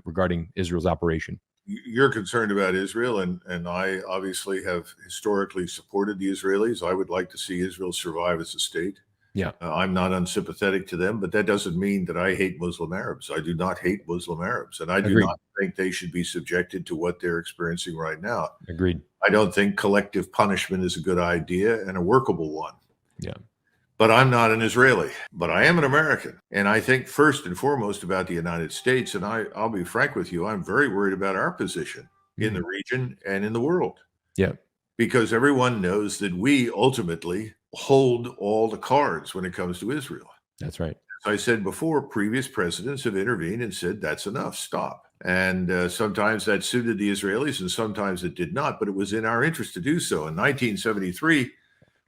regarding Israel's operation? You're concerned about Israel, and I obviously have historically supported the Israelis. I would like to see Israel survive as a state. Yeah. I'm not unsympathetic to them, but that doesn't mean that I hate Muslim Arabs. I do not hate Muslim Arabs, and I do Agreed. not think they should be subjected to what they're experiencing right now. Agreed. I don't think collective punishment is a good idea and a workable one. Yeah. But I'm not an Israeli, but I am an American. And I think first and foremost about the United States. And I'll be frank with you, I'm very worried about our position in the region and in the world. Yeah. Because everyone knows that we ultimately hold all the cards when it comes to Israel. That's right. As I said before, previous presidents have intervened and said, that's enough, stop. And sometimes that suited the Israelis and sometimes it did not, but it was in our interest to do so. In 1973,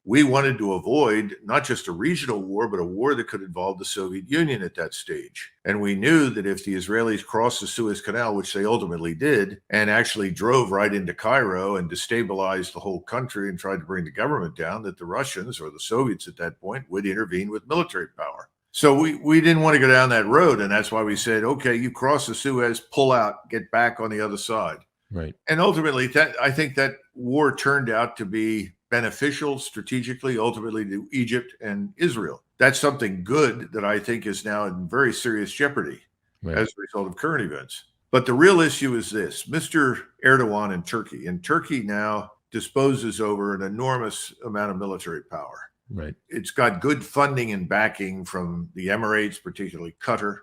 we wanted to avoid not just a regional war, but a war that could involve the Soviet Union at that stage. And we knew that if the Israelis crossed the Suez Canal, which they ultimately did, and actually drove right into Cairo and destabilized the whole country and tried to bring the government down, that the Russians or the Soviets at that point would intervene with military power. So we didn't want to go down that road. And that's why we said, okay, you cross the Suez, pull out, get back on the other side. Right. And ultimately, I think that war turned out to be beneficial strategically, ultimately to Egypt and Israel. That's something good that I think is now in very serious jeopardy as a result of current events. But the real issue is this: Mr. Erdogan in Turkey. And Turkey now disposes over an enormous amount of military power. Right. It's got good funding and backing from the Emirates, particularly Qatar.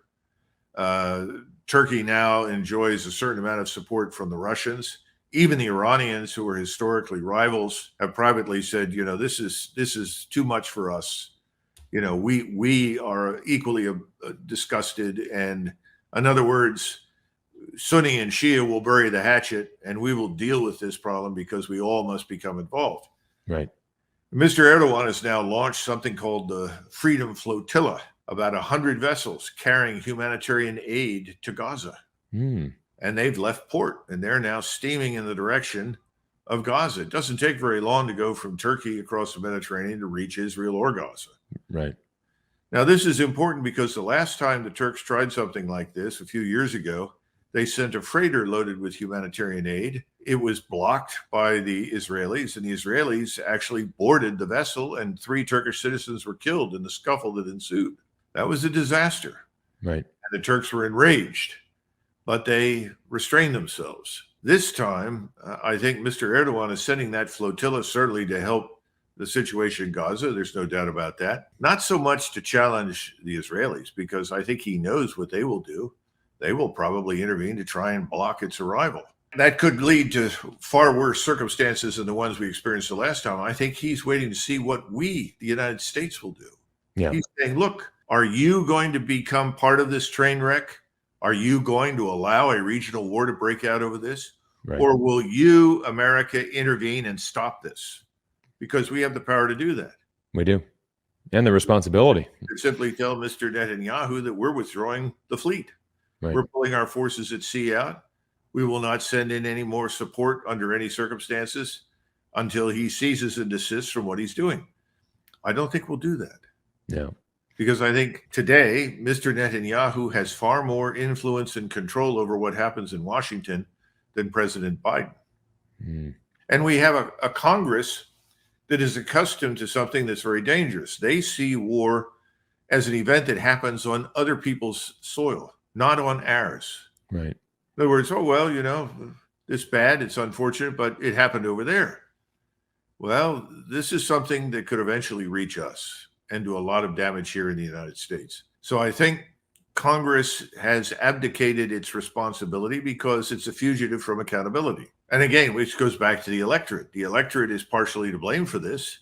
Turkey now enjoys a certain amount of support from the Russians. Even the Iranians, who are historically rivals, have privately said, this is too much for us. We are equally disgusted. And in other words, Sunni and Shia will bury the hatchet and we will deal with this problem because we all must become involved. Right. Mr. Erdogan has now launched something called the Freedom Flotilla, about 100 vessels carrying humanitarian aid to Gaza. And they've left port and they're now steaming in the direction of Gaza. It doesn't take very long to go from Turkey across the Mediterranean to reach Israel or Gaza. Right. Now, this is important because the last time the Turks tried something like this a few years ago, they sent a freighter loaded with humanitarian aid. It was blocked by the Israelis, and the Israelis actually boarded the vessel, and 3 Turkish citizens were killed in the scuffle that ensued. That was a disaster. Right. And the Turks were enraged, but they restrained themselves. This time, I think Mr. Erdogan is sending that flotilla certainly to help the situation in Gaza. There's no doubt about that. Not so much to challenge the Israelis, because I think he knows what they will do. They will probably intervene to try and block its arrival. That could lead to far worse circumstances than the ones we experienced the last time. I think he's waiting to see what we, the United States, will do. Yeah. He's saying, look, are you going to become part of this train wreck? Are you going to allow a regional war to break out over this? Right. Or will you, America, intervene and stop this? Because we have the power to do that. We do. And the responsibility. You simply tell Mr. Netanyahu that we're withdrawing the fleet. Right. We're pulling our forces at sea out. We will not send in any more support under any circumstances until he ceases and desists from what he's doing. I don't think we'll do that. Yeah. Because I think today, Mr. Netanyahu has far more influence and control over what happens in Washington than President Biden. And we have a Congress that is accustomed to something that's very dangerous. They see war as an event that happens on other people's soil, not on ours. Right. In other words, oh, well, this bad. It's unfortunate, but it happened over there. Well, this is something that could eventually reach us and do a lot of damage here in the United States. So I think Congress has abdicated its responsibility because it's a fugitive from accountability. And again, which goes back to the electorate. The electorate is partially to blame for this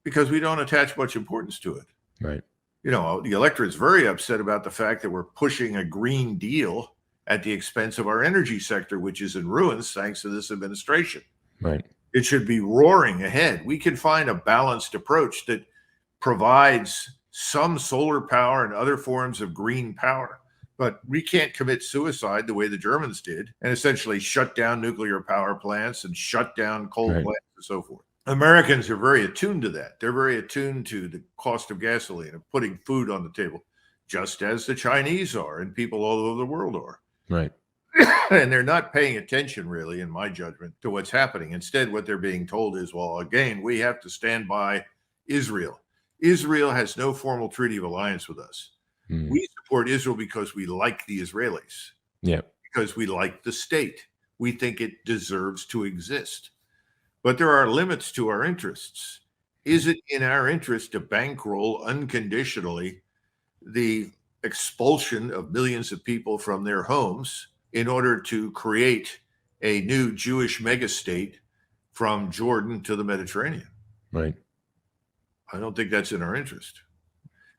because we don't attach much importance to it. Right. You know, the electorate is very upset about the fact that we're pushing a Green Deal at the expense of our energy sector, which is in ruins thanks to this administration. Right. It should be roaring ahead. We can find a balanced approach that provides some solar power and other forms of green power, but we can't commit suicide the way the Germans did and essentially shut down nuclear power plants and shut down coal plants and so forth. Americans are very attuned to that. They're very attuned to the cost of gasoline and putting food on the table, just as the Chinese are and people all over the world are. Right. And they're not paying attention, really, in my judgment, to what's happening. Instead, what they're being told is, well, again, we have to stand by Israel. Israel has no formal treaty of alliance with us. We support Israel because we like the Israelis. Yeah. Because we like the state. We think it deserves to exist. But there are limits to our interests. Is it in our interest to bankroll unconditionally the expulsion of millions of people from their homes in order to create a new Jewish megastate from Jordan to the Mediterranean? Right. I don't think that's in our interest.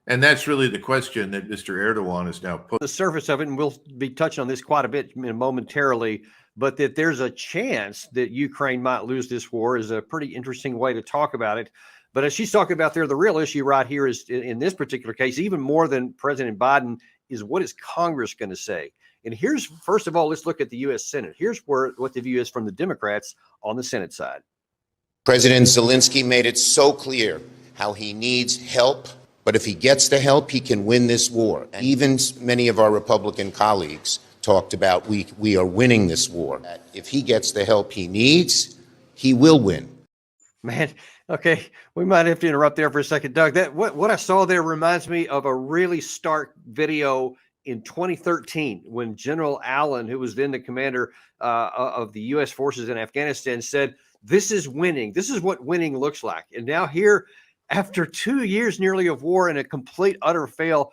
And that's really the question that Mr. Erdogan has now put. The surface of it, and we'll be touching on this quite a bit momentarily, but that there's a chance that Ukraine might lose this war is a pretty interesting way to talk about it. But as she's talking about there, the real issue right here is, in this particular case, even more than President Biden, is what is Congress going to say? And here's, first of all, let's look at the U.S. Senate. Here's what the view is from the Democrats on the Senate side. President Zelensky made it so clear how he needs help, but if he gets the help, he can win this war. And even many of our Republican colleagues talked about we are winning this war. If he gets the help he needs, he will win. Man, okay, we might have to interrupt there for a second, Doug. That what I saw there reminds me of a really stark video in 2013 when General Allen, who was then the commander of the U.S. forces in Afghanistan, said, "This is winning. This is what winning looks like." And now here, after 2 years nearly of war and a complete utter fail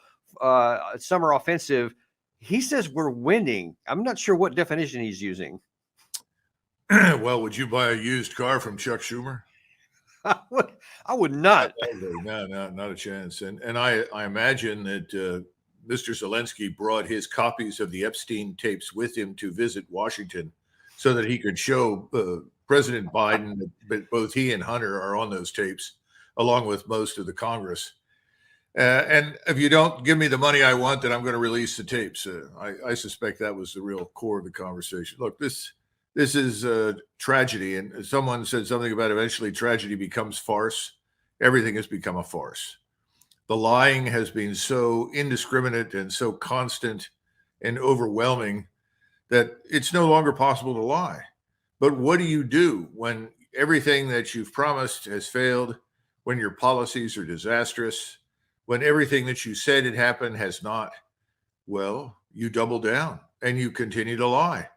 summer offensive, he says we're winning. I'm not sure what definition he's using. Well, would you buy a used car from Chuck Schumer? I would not. No, not a chance. And I imagine that Mr. Zelensky brought his copies of the Epstein tapes with him to visit Washington so that he could show President Biden that both he and Hunter are on those tapes, along with most of the Congress. And if you don't give me the money I want, then I'm going to release the tapes. I suspect that was the real core of the conversation. Look, this is a tragedy. And someone said something about eventually tragedy becomes farce. Everything has become a farce. The lying has been so indiscriminate and so constant and overwhelming that it's no longer possible to lie. But what do you do when everything that you've promised has failed, when your policies are disastrous, when everything that you said had happened has not? Well, you double down and you continue to lie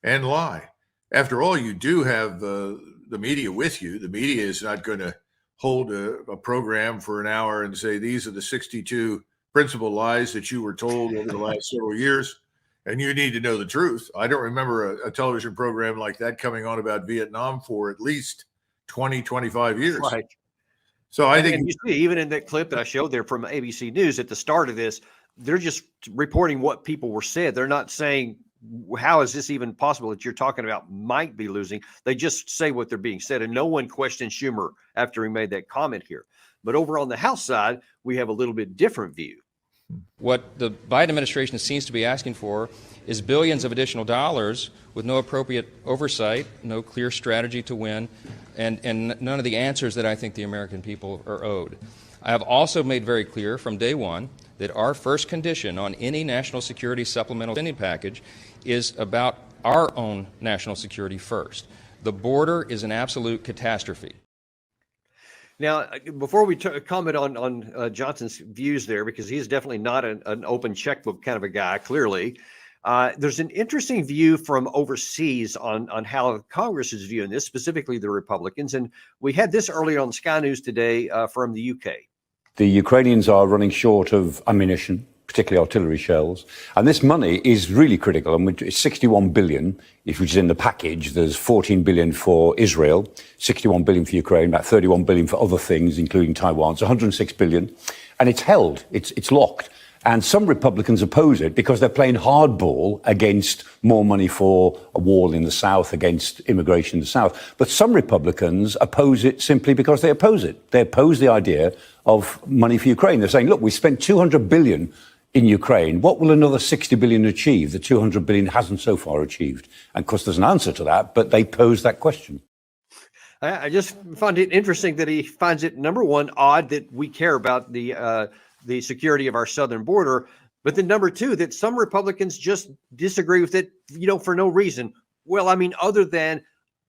and lie. After all, you do have the media with you. The media is not going to hold a program for an hour and say, these are the 62 principal lies that you were told over the last several years, and you need to know the truth. I don't remember a television program like that coming on about Vietnam for at least 20, 25 years. Right. So I think you see, even in that clip that I showed there from ABC News at the start of this, they're just reporting what people were said. They're not saying, how is this even possible that you're talking about might be losing? They just say what they're being said. And no one questioned Schumer after he made that comment here. But over on the House side, we have a little bit different view. What the Biden administration seems to be asking for is billions of additional dollars with no appropriate oversight, no clear strategy to win, and none of the answers that I think the American people are owed. I have also made very clear from day one that our first condition on any national security supplemental spending package is about our own national security first. The border is an absolute catastrophe. Now, before we comment on Johnson's views there, because he's definitely not an open checkbook kind of a guy, clearly, There's an interesting view from overseas on how Congress is viewing this, specifically the Republicans. And we had this earlier on Sky News today from the UK. The Ukrainians are running short of ammunition, particularly artillery shells. And this money is really critical. I mean, it's 61 billion, which is in the package. There's 14 billion for Israel, 61 billion for Ukraine, about 31 billion for other things, including Taiwan. It's 106 billion. And it's held. It's locked. And some Republicans oppose it because they're playing hardball against more money for a wall in the South, against immigration in the South. But some Republicans oppose it simply because they oppose it. They oppose the idea of money for Ukraine. They're saying, look, we spent 200 billion in Ukraine. What will another 60 billion achieve? The 200 billion hasn't so far achieved. And of course, there's an answer to that, but they pose that question. I just find it interesting that he finds it, number one, odd that we care about the security of our southern border. But then number two, that some Republicans just disagree with it, for no reason. Well, I mean, other than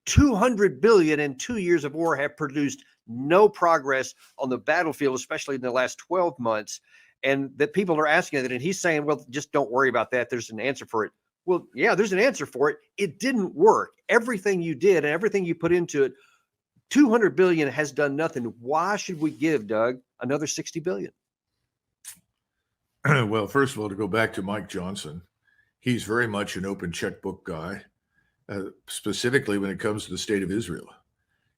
200 billion in 2 years of war have produced no progress on the battlefield, especially in the last 12 months. And that people are asking that. And he's saying, well, just don't worry about that. There's an answer for it. Well, yeah, there's an answer for it. It didn't work. Everything you did and everything you put into it, 200 billion has done nothing. Why should we give, Doug, another 60 billion? Well, first of all, to go back to Mike Johnson, he's very much an open checkbook guy, specifically when it comes to the state of Israel.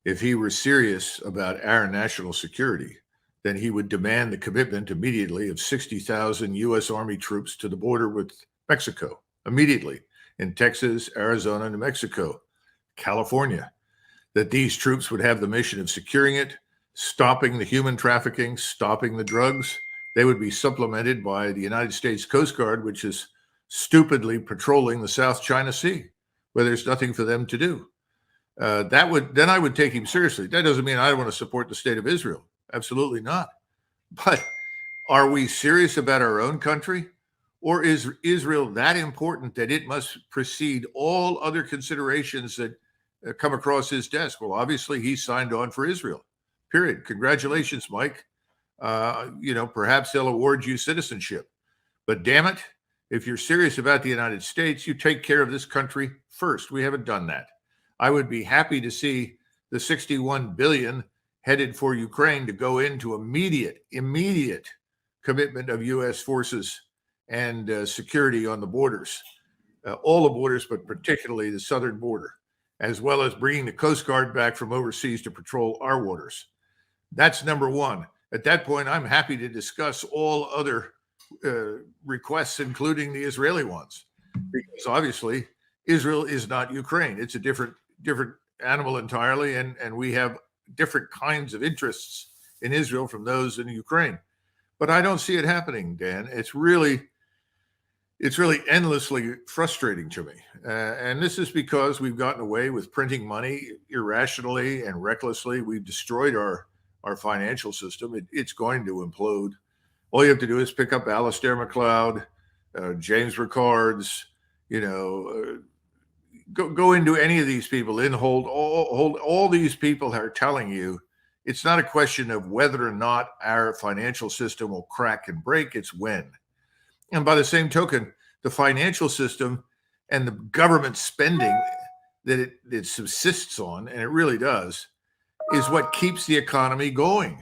If he were serious about our national security, then he would demand the commitment immediately of 60,000 U.S. Army troops to the border with Mexico, immediately, in Texas, Arizona, New Mexico, California, that these troops would have the mission of securing it, stopping the human trafficking, stopping the drugs. They would be supplemented by the United States Coast Guard, which is stupidly patrolling the South China Sea, where there's nothing for them to do. Then I would take him seriously. That doesn't mean I want to support the state of Israel. Absolutely not. But are we serious about our own country? Or is Israel that important that it must precede all other considerations that come across his desk? Well, obviously he signed on for Israel, period. Congratulations, Mike. Perhaps they'll award you citizenship. But damn it, if you're serious about the United States, you take care of this country first. We haven't done that. I would be happy to see the 61 billion headed for Ukraine to go into immediate commitment of U.S. forces and security on the borders, all the borders, but particularly the southern border, as well as bringing the Coast Guard back from overseas to patrol our waters. That's number one. At that point, I'm happy to discuss all other requests, including the Israeli ones, because obviously Israel is not Ukraine. It's a different animal entirely, and we have different kinds of interests in Israel from those in Ukraine. But I don't see it happening, Dan. It's really endlessly frustrating to me. And this is because we've gotten away with printing money irrationally and recklessly. We've destroyed our financial system. It's going to implode. All you have to do is pick up Alastair MacLeod, James Ricards, go into any of these people, all these people are telling you it's not a question of whether or not our financial system will crack and break, it's when. And by the same token, the financial system and the government spending that it subsists on, and it really does, is what keeps the economy going.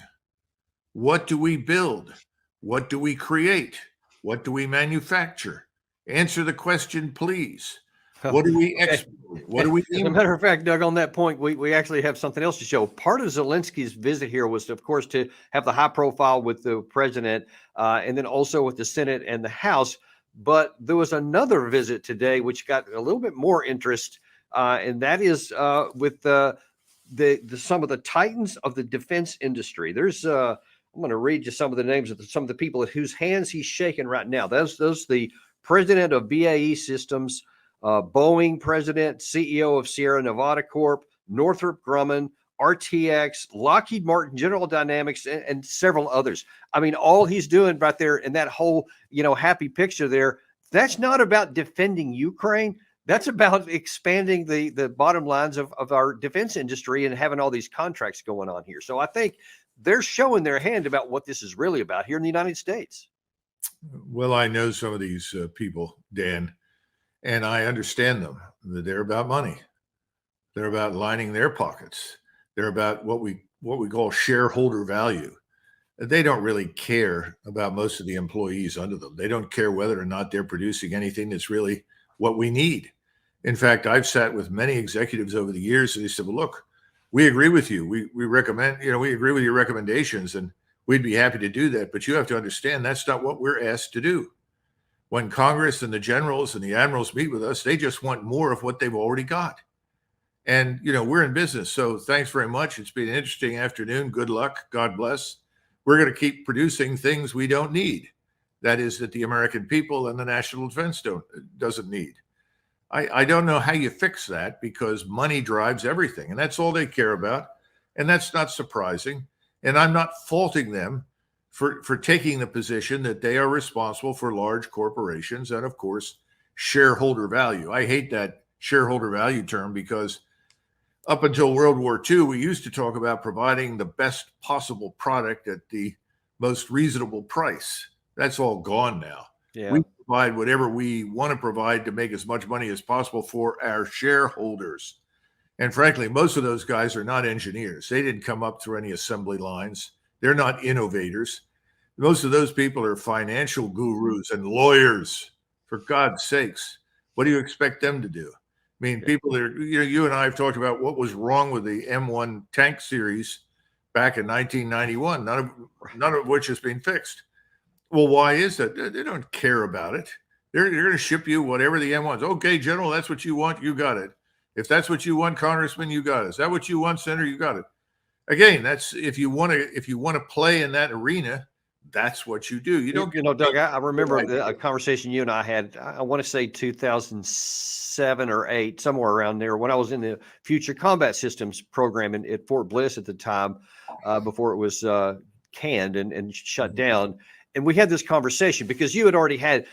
What do we build? What do we create? What do we manufacture? Answer the question, please. What do we export? What do we? As a matter of fact, Doug, on that point, we actually have something else to show. Part of Zelensky's visit here was, of course, to have the high profile with the president and then also with the Senate and the House. But there was another visit today which got a little bit more interest, and that is with some of the titans of the defense industry. There's I'm going to read you some of the names of some of the people at whose hands he's shaking right now. Those the president of BAE Systems, Boeing president, CEO of Sierra Nevada Corp, Northrop Grumman, RTX, Lockheed Martin, General Dynamics, and several others. I mean, all he's doing right there in that whole, happy picture there, that's not about defending Ukraine. That's about expanding the bottom lines of our defense industry and having all these contracts going on here. So I think they're showing their hand about what this is really about here in the United States. Well, I know some of these people, Dan. And I understand them. They're about money. They're about lining their pockets. They're about what we call shareholder value. They don't really care about most of the employees under them. They don't care whether or not they're producing anything that's really what we need. In fact, I've sat with many executives over the years and they said, well, look, we agree with you. We recommend, we agree with your recommendations and we'd be happy to do that. But you have to understand that's not what we're asked to do. When Congress and the generals and the admirals meet with us, they just want more of what they've already got. And, we're in business. So thanks very much. It's been an interesting afternoon. Good luck. God bless. We're going to keep producing things we don't need. That is, that the American people and the national defense doesn't need. I don't know how you fix that because money drives everything. And that's all they care about. And that's not surprising. And I'm not faulting them for taking the position that they are responsible for large corporations and, of course, shareholder value. I hate that shareholder value term because up until World War II, we used to talk about providing the best possible product at the most reasonable price. That's all gone now. Yeah. We provide whatever we want to provide to make as much money as possible for our shareholders. And frankly, most of those guys are not engineers. They didn't come up through any assembly lines. They're not innovators. Most of those people are financial gurus and lawyers, for God's sakes. What do you expect them to do? I mean, people that are, you and I have talked about what was wrong with the M1 tank series back in 1991, none of which has been fixed. Well, why is that? They don't care about it. They're going to ship you whatever the M1 is. Okay, General, that's what you want. You got it. If that's what you want, Congressman, you got it. Is that what you want, Senator? You got it. Again, that's if you want to play in that arena, that's what you do. You don't, Doug. I remember a conversation you and I had. I want to say 2007 or 8, somewhere around there, when I was in the Future Combat Systems program at Fort Bliss at the time, before it was canned and shut down. And we had this conversation because you had already had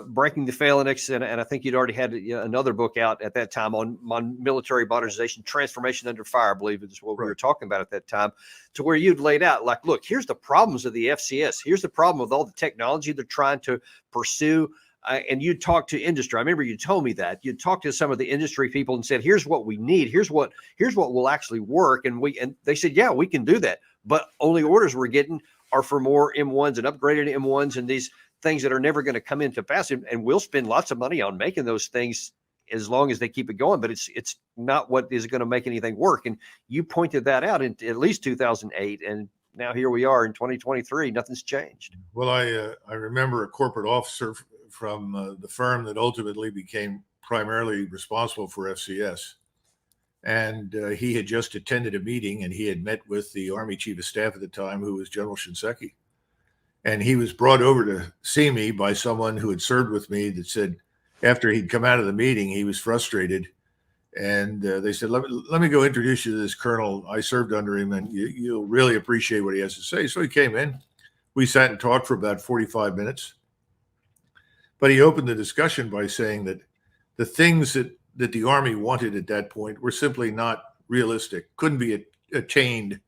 Breaking the Phalanx, and I think you'd already had another book out at that time on military modernization, Transformation Under Fire, I believe is what we were talking about at that time, to where you'd laid out, like, look, here's the problems of the FCS. Here's the problem with all the technology they're trying to pursue. And you talked to industry. I remember you told me that. You talked to some of the industry people and said, here's what we need. Here's what will actually work. And they said, yeah, we can do that. But only orders we're getting are for more M1s and upgraded M1s and these things that are never going to come into pass. And we'll spend lots of money on making those things as long as they keep it going, but it's not what is going to make anything work. And you pointed that out in at least 2008. And now here we are in 2023, nothing's changed. Well, I remember a corporate officer from the firm that ultimately became primarily responsible for FCS. And he had just attended a meeting and he had met with the Army Chief of Staff at the time, who was General Shinseki. And he was brought over to see me by someone who had served with me that said, after he'd come out of the meeting, he was frustrated. And they said, let me go introduce you to this colonel. I served under him and you'll really appreciate what he has to say. So he came in. We sat and talked for about 45 minutes. But he opened the discussion by saying that the things that the Army wanted at that point were simply not realistic, couldn't be attained.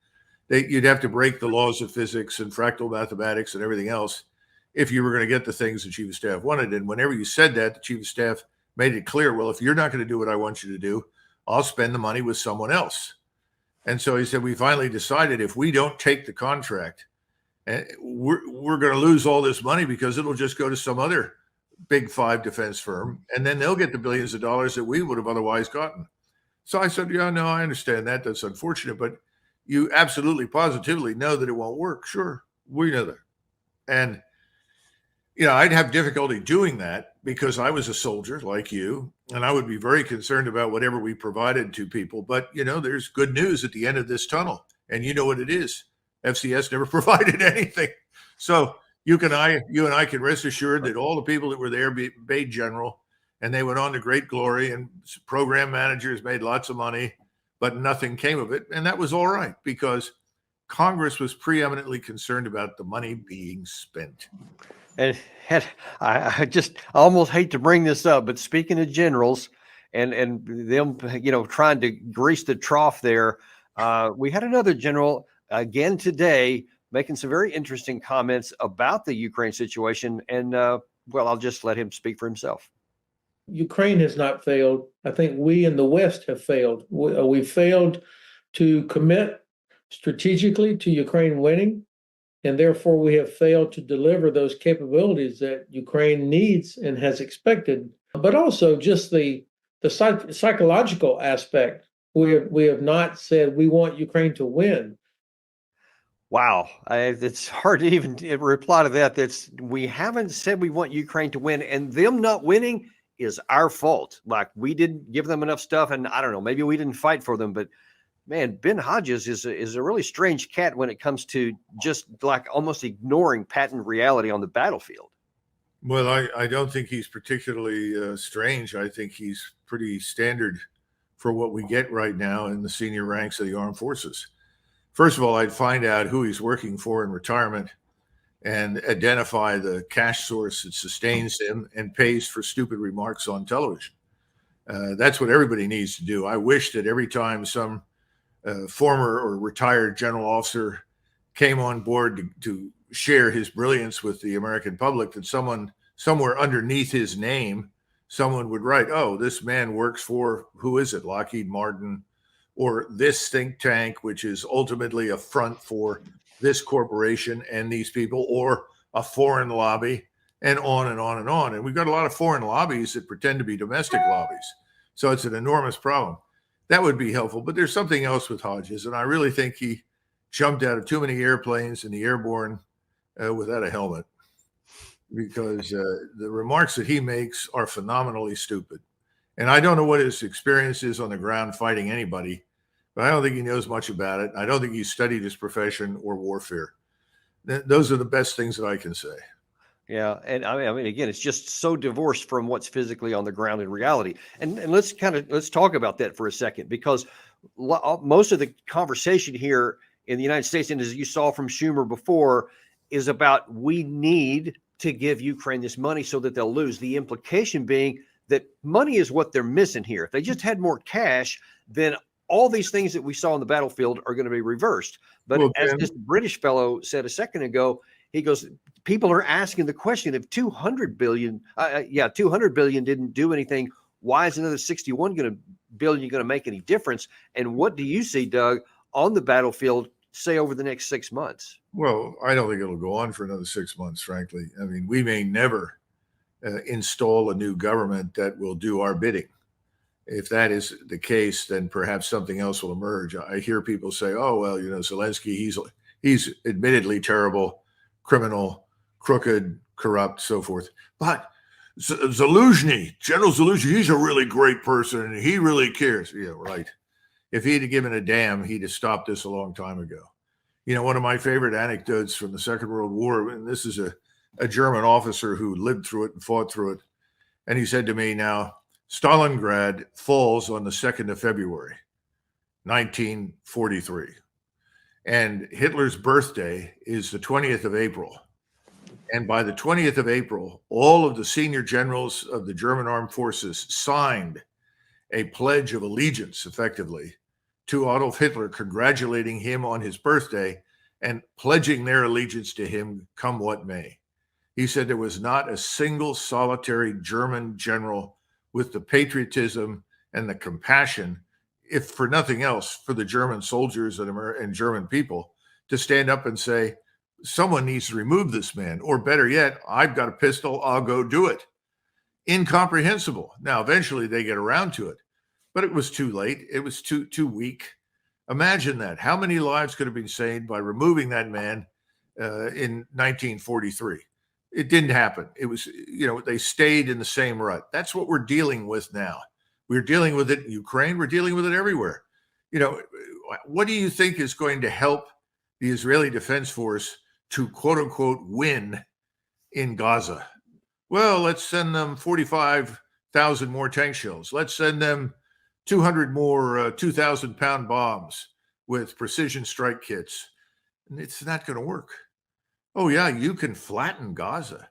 You'd have to break the laws of physics and fractal mathematics and everything else if you were going to get the things the Chief of Staff wanted. And whenever you said that, the Chief of Staff made it clear, well, if you're not going to do what I want you to do, I'll spend the money with someone else. And so he said, we finally decided if we don't take the contract, we're going to lose all this money because it'll just go to some other Big Five defense firm, and then they'll get the billions of dollars that we would have otherwise gotten. So I said, yeah, no, I understand that. That's unfortunate, but you absolutely positively know that it won't work. Sure, we know that. And, I'd have difficulty doing that because I was a soldier like you, and I would be very concerned about whatever we provided to people. But, there's good news at the end of this tunnel, and you know what it is. FCS never provided anything. So you and I can rest assured that all the people that were there paid general, and they went on to great glory, and program managers made lots of money, but nothing came of it. And that was all right because Congress was preeminently concerned about the money being spent. And I just almost hate to bring this up, but speaking of generals and them, trying to grease the trough there, we had another general again today making some very interesting comments about the Ukraine situation. And, I'll just let him speak for himself. Ukraine has not failed. I think we in the West have failed. We failed to commit strategically to Ukraine winning, and therefore we have failed to deliver those capabilities that Ukraine needs and has expected. But also just the psychological aspect. We have not said we want Ukraine to win. Wow, it's hard to even reply to that. We haven't said we want Ukraine to win, and them not winning is our fault. Like, we didn't give them enough stuff, and I don't know, maybe we didn't fight for them. But man, Ben Hodges is a really strange cat when it comes to just like almost ignoring patent reality on the battlefield. Well, I don't think he's particularly strange. I think he's pretty standard for what we get right now in the senior ranks of the armed forces. First of all, I'd find out who he's working for in retirement and identify the cash source that sustains him and pays for stupid remarks on television. That's what everybody needs to do. I wish that every time some former or retired general officer came on board to share his brilliance with the American public, that someone somewhere underneath his name, someone would write, oh, this man works for, who is it, Lockheed Martin, or this think tank, which is ultimately a front for this corporation and these people, or a foreign lobby, and on and on and on. And we've got a lot of foreign lobbies that pretend to be domestic lobbies. So it's an enormous problem. That would be helpful. But there's something else with Hodges, and I really think he jumped out of too many airplanes in the airborne without a helmet, because the remarks that he makes are phenomenally stupid. And I don't know what his experience is on the ground fighting anybody, but I don't think he knows much about it. I don't think he's studied his profession or warfare. Those are the best things that I can say. Yeah, and I mean, again, it's just so divorced from what's physically on the ground in reality. And let's talk about that for a second, because most of the conversation here in the United States, and as you saw from Schumer before, is about we need to give Ukraine this money so that they'll lose. The implication being that money is what they're missing here. If they just had more cash, then all these things that we saw on the battlefield are going to be reversed. But as this British fellow said a second ago, he goes, people are asking the question, if 200 billion didn't do anything, why is another 61 billion going to make any difference? And what do you see, Doug, on the battlefield, say over the next 6 months? Well, I don't think it'll go on for another 6 months, frankly. I mean, we may never install a new government that will do our bidding. If that is the case, then perhaps something else will emerge. I hear people say, oh, well, Zelensky, he's admittedly terrible, criminal, crooked, corrupt, so forth. But Zelensky, General Zelensky, he's a really great person and he really cares. Yeah, right. If he'd have given a damn, he'd have stopped this a long time ago. One of my favorite anecdotes from the Second World War, and this is a German officer who lived through it and fought through it. And he said to me, now, Stalingrad falls on the 2nd of February, 1943. And Hitler's birthday is the 20th of April. And by the 20th of April, all of the senior generals of the German armed forces signed a pledge of allegiance, effectively, to Adolf Hitler, congratulating him on his birthday and pledging their allegiance to him come what may. He said there was not a single solitary German general with the patriotism and the compassion, if for nothing else, for the German soldiers and German people, to stand up and say, someone needs to remove this man, or better yet, I've got a pistol, I'll go do it. Incomprehensible. Now, eventually they get around to it, but it was too late. It was too weak. Imagine that. How many lives could have been saved by removing that man in 1943? It didn't happen. It was, they stayed in the same rut. That's what we're dealing with now. We're dealing with it in Ukraine. We're dealing with it everywhere. What do you think is going to help the Israeli Defense Force to, quote unquote, win in Gaza? Well, let's send them 45,000 more tank shells. Let's send them 200 more 2,000-pound bombs with precision strike kits. And it's not going to work. Oh, yeah, you can flatten Gaza.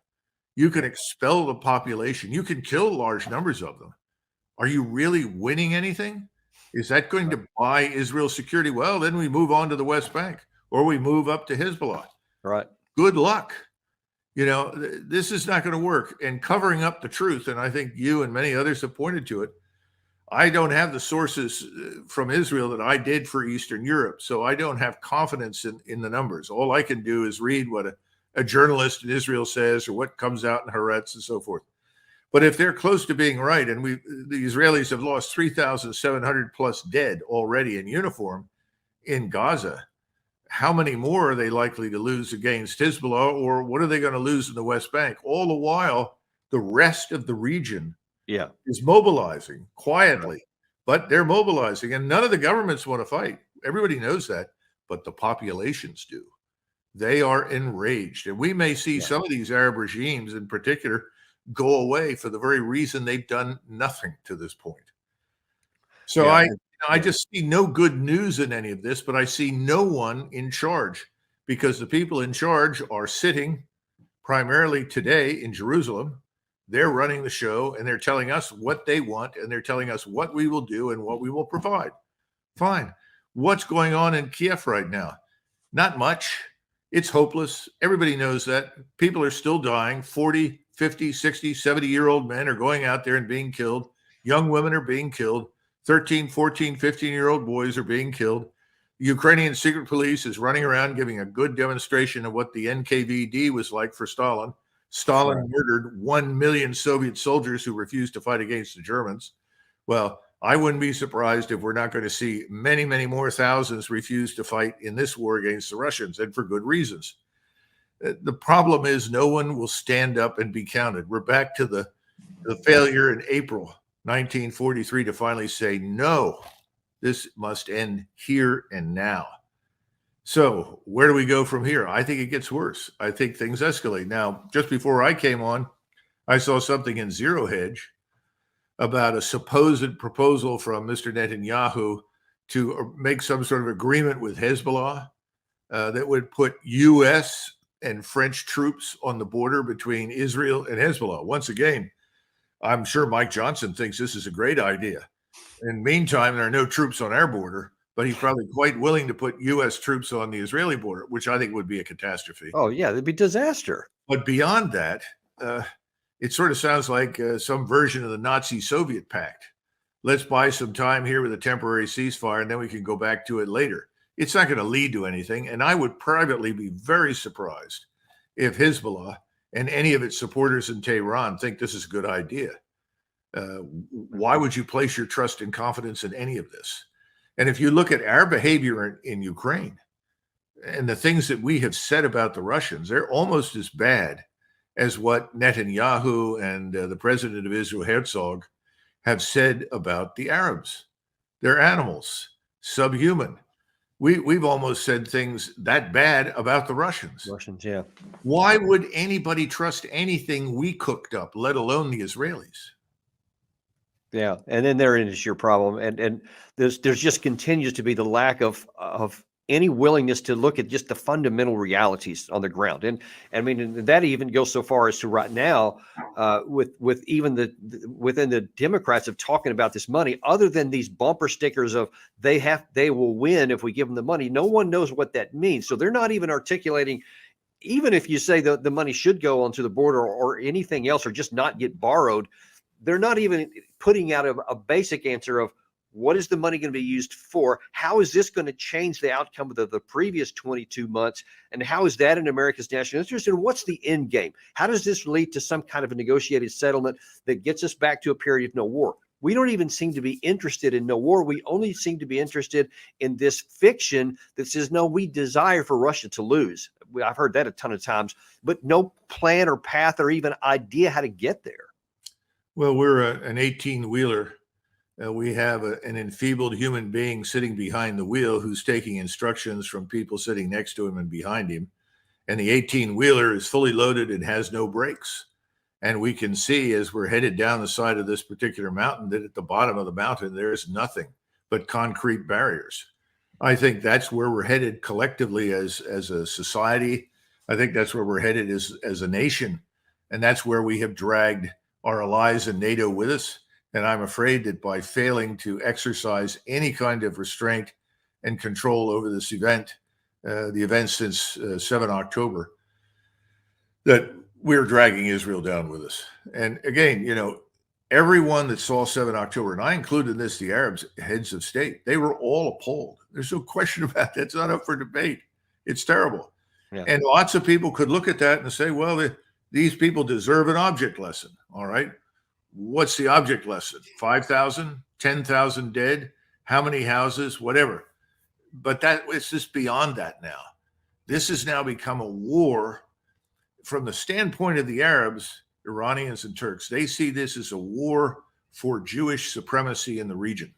You can expel the population. You can kill large numbers of them. Are you really winning anything? Is that going to buy Israel security? Well, then we move on to the West Bank, or we move up to Hezbollah. Right. Good luck. This is not going to work. And covering up the truth, and I think you and many others have pointed to it, I don't have the sources from Israel that I did for Eastern Europe, so I don't have confidence in the numbers. All I can do is read what a journalist in Israel says or what comes out in Haaretz and so forth. But if they're close to being right, and the Israelis have lost 3,700 plus dead already in uniform in Gaza, how many more are they likely to lose against Hezbollah, or what are they going to lose in the West Bank? All the while, the rest of the region is mobilizing quietly, but they're mobilizing, and none of the governments want to fight. Everybody knows that, but the populations do. They are enraged, and we may see some of these Arab regimes in particular go away for the very reason they've done nothing to this point. So I just see no good news in any of this, but I see no one in charge, because the people in charge are sitting primarily today in Jerusalem. They're running the show, and they're telling us what they want, and they're telling us what we will do and what we will provide. Fine. What's going on in Kiev right now? Not much. It's hopeless. Everybody knows that. People are still dying. 40, 50, 60, 70-year-old men are going out there and being killed. Young women are being killed. 13, 14, 15-year-old boys are being killed. The Ukrainian secret police is running around giving a good demonstration of what the NKVD was like for Stalin. Stalin murdered 1 million Soviet soldiers who refused to fight against the Germans. Well, I wouldn't be surprised if we're not going to see many, many more thousands refuse to fight in this war against the Russians, and for good reasons. The problem is no one will stand up and be counted. We're back to the failure in April 1943 to finally say, no, this must end here and now. So where do we go from here? I think it gets worse. I think things escalate. Now, just before I came on, I saw something in Zero Hedge about a supposed proposal from Mr. Netanyahu to make some sort of agreement with Hezbollah that would put U.S. and French troops on the border between Israel and Hezbollah. Once again, I'm sure Mike Johnson thinks this is a great idea. In the meantime, there are no troops on our border, but he's probably quite willing to put U.S. troops on the Israeli border, which I think would be a catastrophe. Oh, yeah, it'd be disaster. But beyond that, it sort of sounds like some version of the Nazi-Soviet pact. Let's buy some time here with a temporary ceasefire, and then we can go back to it later. It's not going to lead to anything, and I would privately be very surprised if Hezbollah and any of its supporters in Tehran think this is a good idea. Why would you place your trust and confidence in any of this? And if you look at our behavior in Ukraine and the things that we have said about the Russians, they're almost as bad as what Netanyahu and the president of Israel, Herzog, have said about the Arabs. They're animals, subhuman. We've almost said things that bad about the Russians. Russians, yeah. Why would anybody trust anything we cooked up, let alone the Israelis? Yeah, and then therein is your problem, and there's just continues to be the lack of any willingness to look at just the fundamental realities on the ground, and I mean that even goes so far as to right now, with even within the Democrats of talking about this money, other than these bumper stickers of they will win if we give them the money. No one knows what that means, so they're not even articulating. Even if you say the money should go onto the border or anything else, or just not get borrowed. They're not even putting out a basic answer of what is the money going to be used for? How is this going to change the outcome of the previous 22 months? And how is that in America's national interest? And what's the end game? How does this lead to some kind of a negotiated settlement that gets us back to a period of no war? We don't even seem to be interested in no war. We only seem to be interested in this fiction that says, no, we desire for Russia to lose. I've heard that a ton of times, but no plan or path or even idea how to get there. Well, we're an 18-wheeler. We have an enfeebled human being sitting behind the wheel who's taking instructions from people sitting next to him and behind him. And the 18-wheeler is fully loaded and has no brakes. And we can see as we're headed down the side of this particular mountain that at the bottom of the mountain, there is nothing but concrete barriers. I think that's where we're headed collectively as a society. I think that's where we're headed as a nation. And that's where we have dragged our allies in NATO with us. And I'm afraid that by failing to exercise any kind of restraint and control over this event, the events since 7 October, that we're dragging Israel down with us. And again, everyone that saw 7 October, and I included this, the Arabs heads of state, they were all appalled. There's no question about that. It's not up for debate. It's terrible. Yeah. And lots of people could look at that and say, well, these people deserve an object lesson. All right. What's the object lesson? 5,000, 10,000 dead, how many houses, whatever. But it's just beyond that now. This has now become a war from the standpoint of the Arabs, Iranians and Turks. They see this as a war for Jewish supremacy in the region.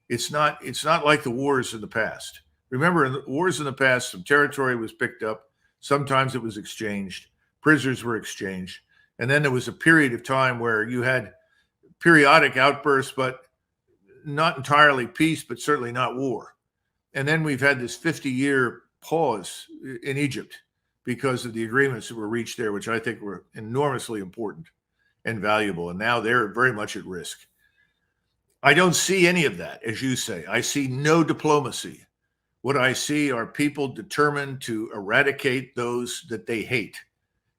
It's not like the wars in the past. Remember, in the wars in the past, some territory was picked up. Sometimes it was exchanged. Prisoners were exchanged. And then there was a period of time where you had periodic outbursts, but not entirely peace, but certainly not war. And then we've had this 50-year pause in Egypt because of the agreements that were reached there, which I think were enormously important and valuable. And now they're very much at risk. I don't see any of that, as you say. I see no diplomacy. What I see are people determined to eradicate those that they hate.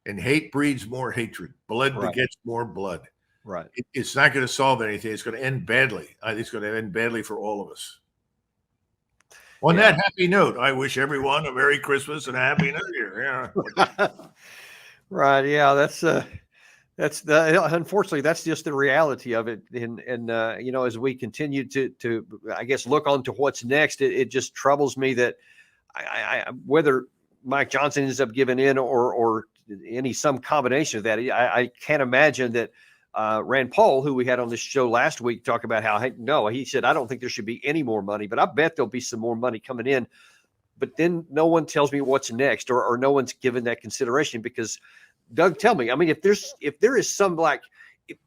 And hate breeds more hatred. Blood begets more blood. Right. It's not going to solve anything. It's going to end badly. It's going to end badly for all of us. On that happy note, I wish everyone a Merry Christmas and a Happy New Year. Yeah. Right. Yeah. Unfortunately, that's just the reality of it. And as we continue to I guess, look on to what's next, it just troubles me that I whether Mike Johnson ends up giving in or some combination of that, I can't imagine that Rand Paul, who we had on this show last week, talk about how, he said, I don't think there should be any more money, but I bet there'll be some more money coming in. But then no one tells me what's next, or no one's given that consideration. Because Doug, tell me, I mean, if there is some,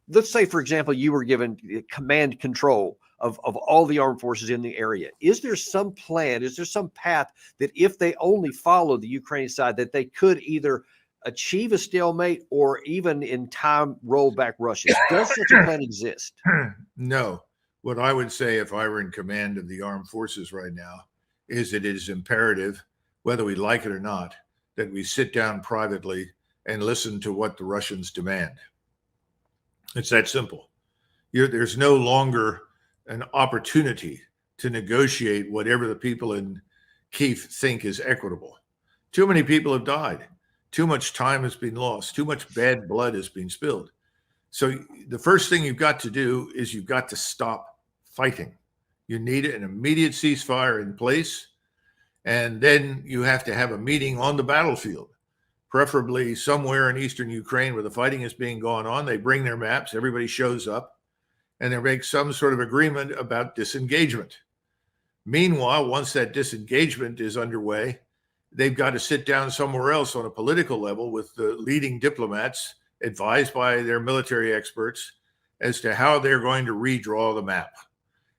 let's say, for example, you were given command control of all the armed forces in the area. Is there some plan? Is there some path that if they only follow the Ukrainian side, that they could either achieve a stalemate or even in time roll back Russia? Does such a plan exist? No. What I would say if I were in command of the armed forces right now is that it is imperative, whether we like it or not, that we sit down privately and listen to what the Russians demand. It's that simple. There's no longer an opportunity to negotiate whatever the people in Kyiv think is equitable. Too many people have died. Too much time has been lost. Too much bad blood has been spilled. So the first thing you've got to do is you've got to stop fighting. You need an immediate ceasefire in place. And then you have to have a meeting on the battlefield, preferably somewhere in eastern Ukraine where the fighting is being going on. They bring their maps, everybody shows up, and they make some sort of agreement about disengagement. Meanwhile, once that disengagement is underway, they've got to sit down somewhere else on a political level with the leading diplomats, advised by their military experts, as to how they're going to redraw the map.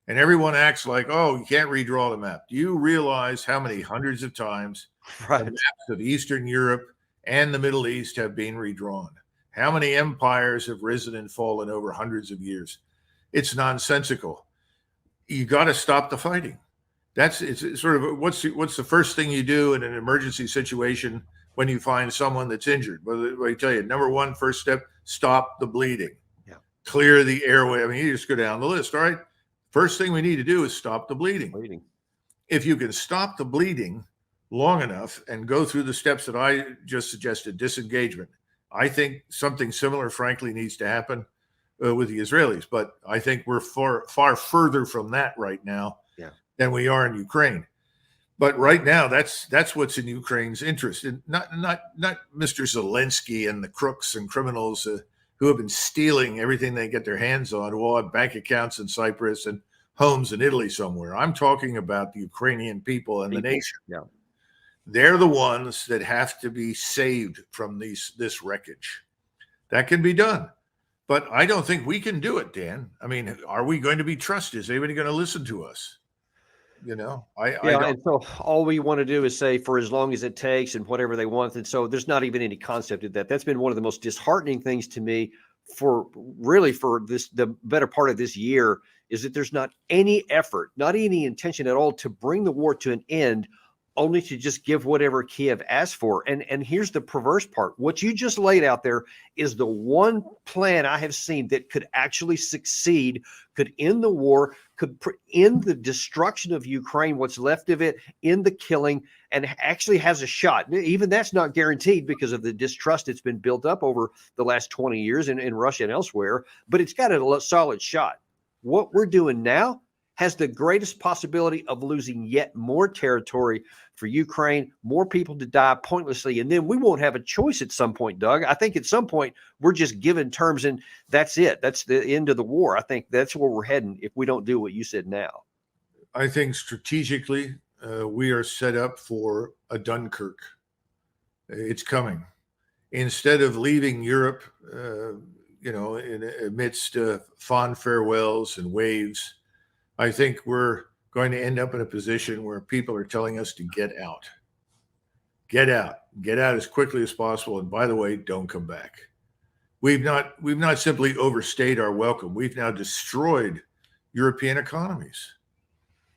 And everyone acts like, oh, you can't redraw the map. Do you realize how many hundreds of times the maps of Eastern Europe and the Middle East have been redrawn? How many empires have risen and fallen over hundreds of years? It's nonsensical. You got to stop the fighting. It's sort of what's the first thing you do in an emergency situation when you find someone that's injured? Well, I tell you, number one, first step, stop the bleeding. Yeah. Clear the airway. I mean, you just go down the list. All right. First thing we need to do is stop the bleeding. If you can stop the bleeding long enough and go through the steps that I just suggested, disengagement, I think something similar, frankly, needs to happen with the Israelis. But I think we're far further from that right now than we are in Ukraine. But right now, that's what's in Ukraine's interest, and not Mr. Zelensky and the crooks and criminals who have been stealing everything they get their hands on, who all have bank accounts in Cyprus and homes in Italy somewhere. I'm talking about the Ukrainian people and the nation. Yeah. They're the ones that have to be saved from this wreckage. That can be done. But I don't think we can do it, Dan. I mean, are we going to be trusted? Is anybody going to listen to us? And so all we want to do is say for as long as it takes and whatever they want. And so there's not even any concept of that. That's been one of the most disheartening things to me for the better part of this year, is that there's not any effort, not any intention at all to bring the war to an end only to just give whatever Kiev asked for. And here's the perverse part. What you just laid out there is the one plan I have seen that could actually succeed, could end the war, could end the destruction of Ukraine, what's left of it, end the killing, and actually has a shot. Even that's not guaranteed because of the distrust that's been built up over the last 20 years in Russia and elsewhere, but it's got a solid shot. What we're doing now has the greatest possibility of losing yet more territory for Ukraine, more people to die pointlessly, and then we won't have a choice at some point, Doug. I think at some point we're just given terms and that's it. That's the end of the war. I think that's where we're heading if we don't do what you said now. I think strategically we are set up for a Dunkirk. It's coming. Instead of leaving Europe, amidst fond farewells and waves, I think we're going to end up in a position where people are telling us to get out. Get out as quickly as possible. And by the way, don't come back. We've not simply overstayed our welcome. We've now destroyed European economies.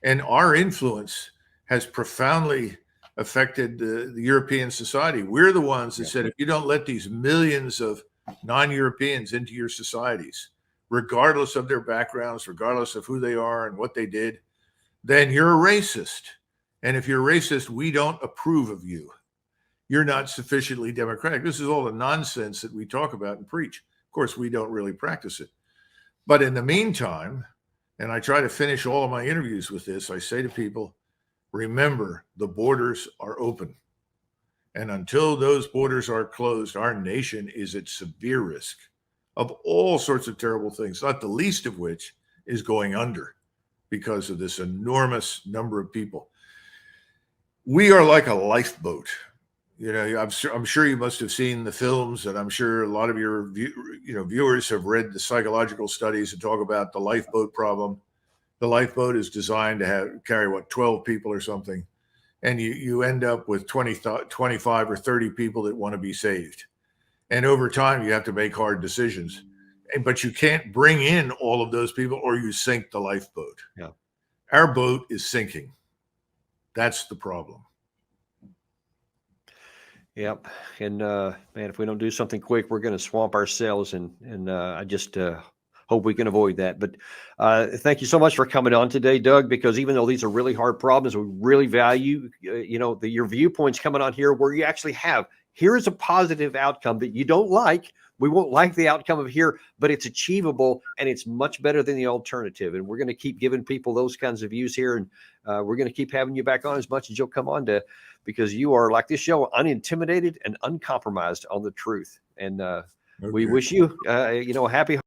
And our influence has profoundly affected the European society. We're the ones that said, if you don't let these millions of non-Europeans into your societies, regardless of their backgrounds, regardless of who they are and what they did, then you're a racist. And if you're racist, we don't approve of you. You're not sufficiently democratic. This is all the nonsense that we talk about and preach. Of course, we don't really practice it. But in the meantime, and I try to finish all of my interviews with this, I say to people, remember, the borders are open. And until those borders are closed, our nation is at severe risk of all sorts of terrible things, not the least of which is going under because of this enormous number of people. We are like a lifeboat. I'm sure you must have seen the films, and I'm sure a lot of your viewers have read the psychological studies that talk about the lifeboat problem. The lifeboat is designed to carry 12 people or something, and you end up with 25 or 30 people that want to be saved. And over time, you have to make hard decisions. But you can't bring in all of those people or you sink the lifeboat. Yeah. Our boat is sinking. That's the problem. Yep. And man, if we don't do something quick, we're going to swamp ourselves. And I just hope we can avoid that. But thank you so much for coming on today, Doug, because even though these are really hard problems, we really value, your viewpoints coming on here where you actually have, here is a positive outcome that you don't like. We won't like the outcome of here, but it's achievable and it's much better than the alternative. And we're going to keep giving people those kinds of views here. And we're going to keep having you back on as much as you'll come on to, because you are, like this show, unintimidated and uncompromised on the truth. And we wish you, a happy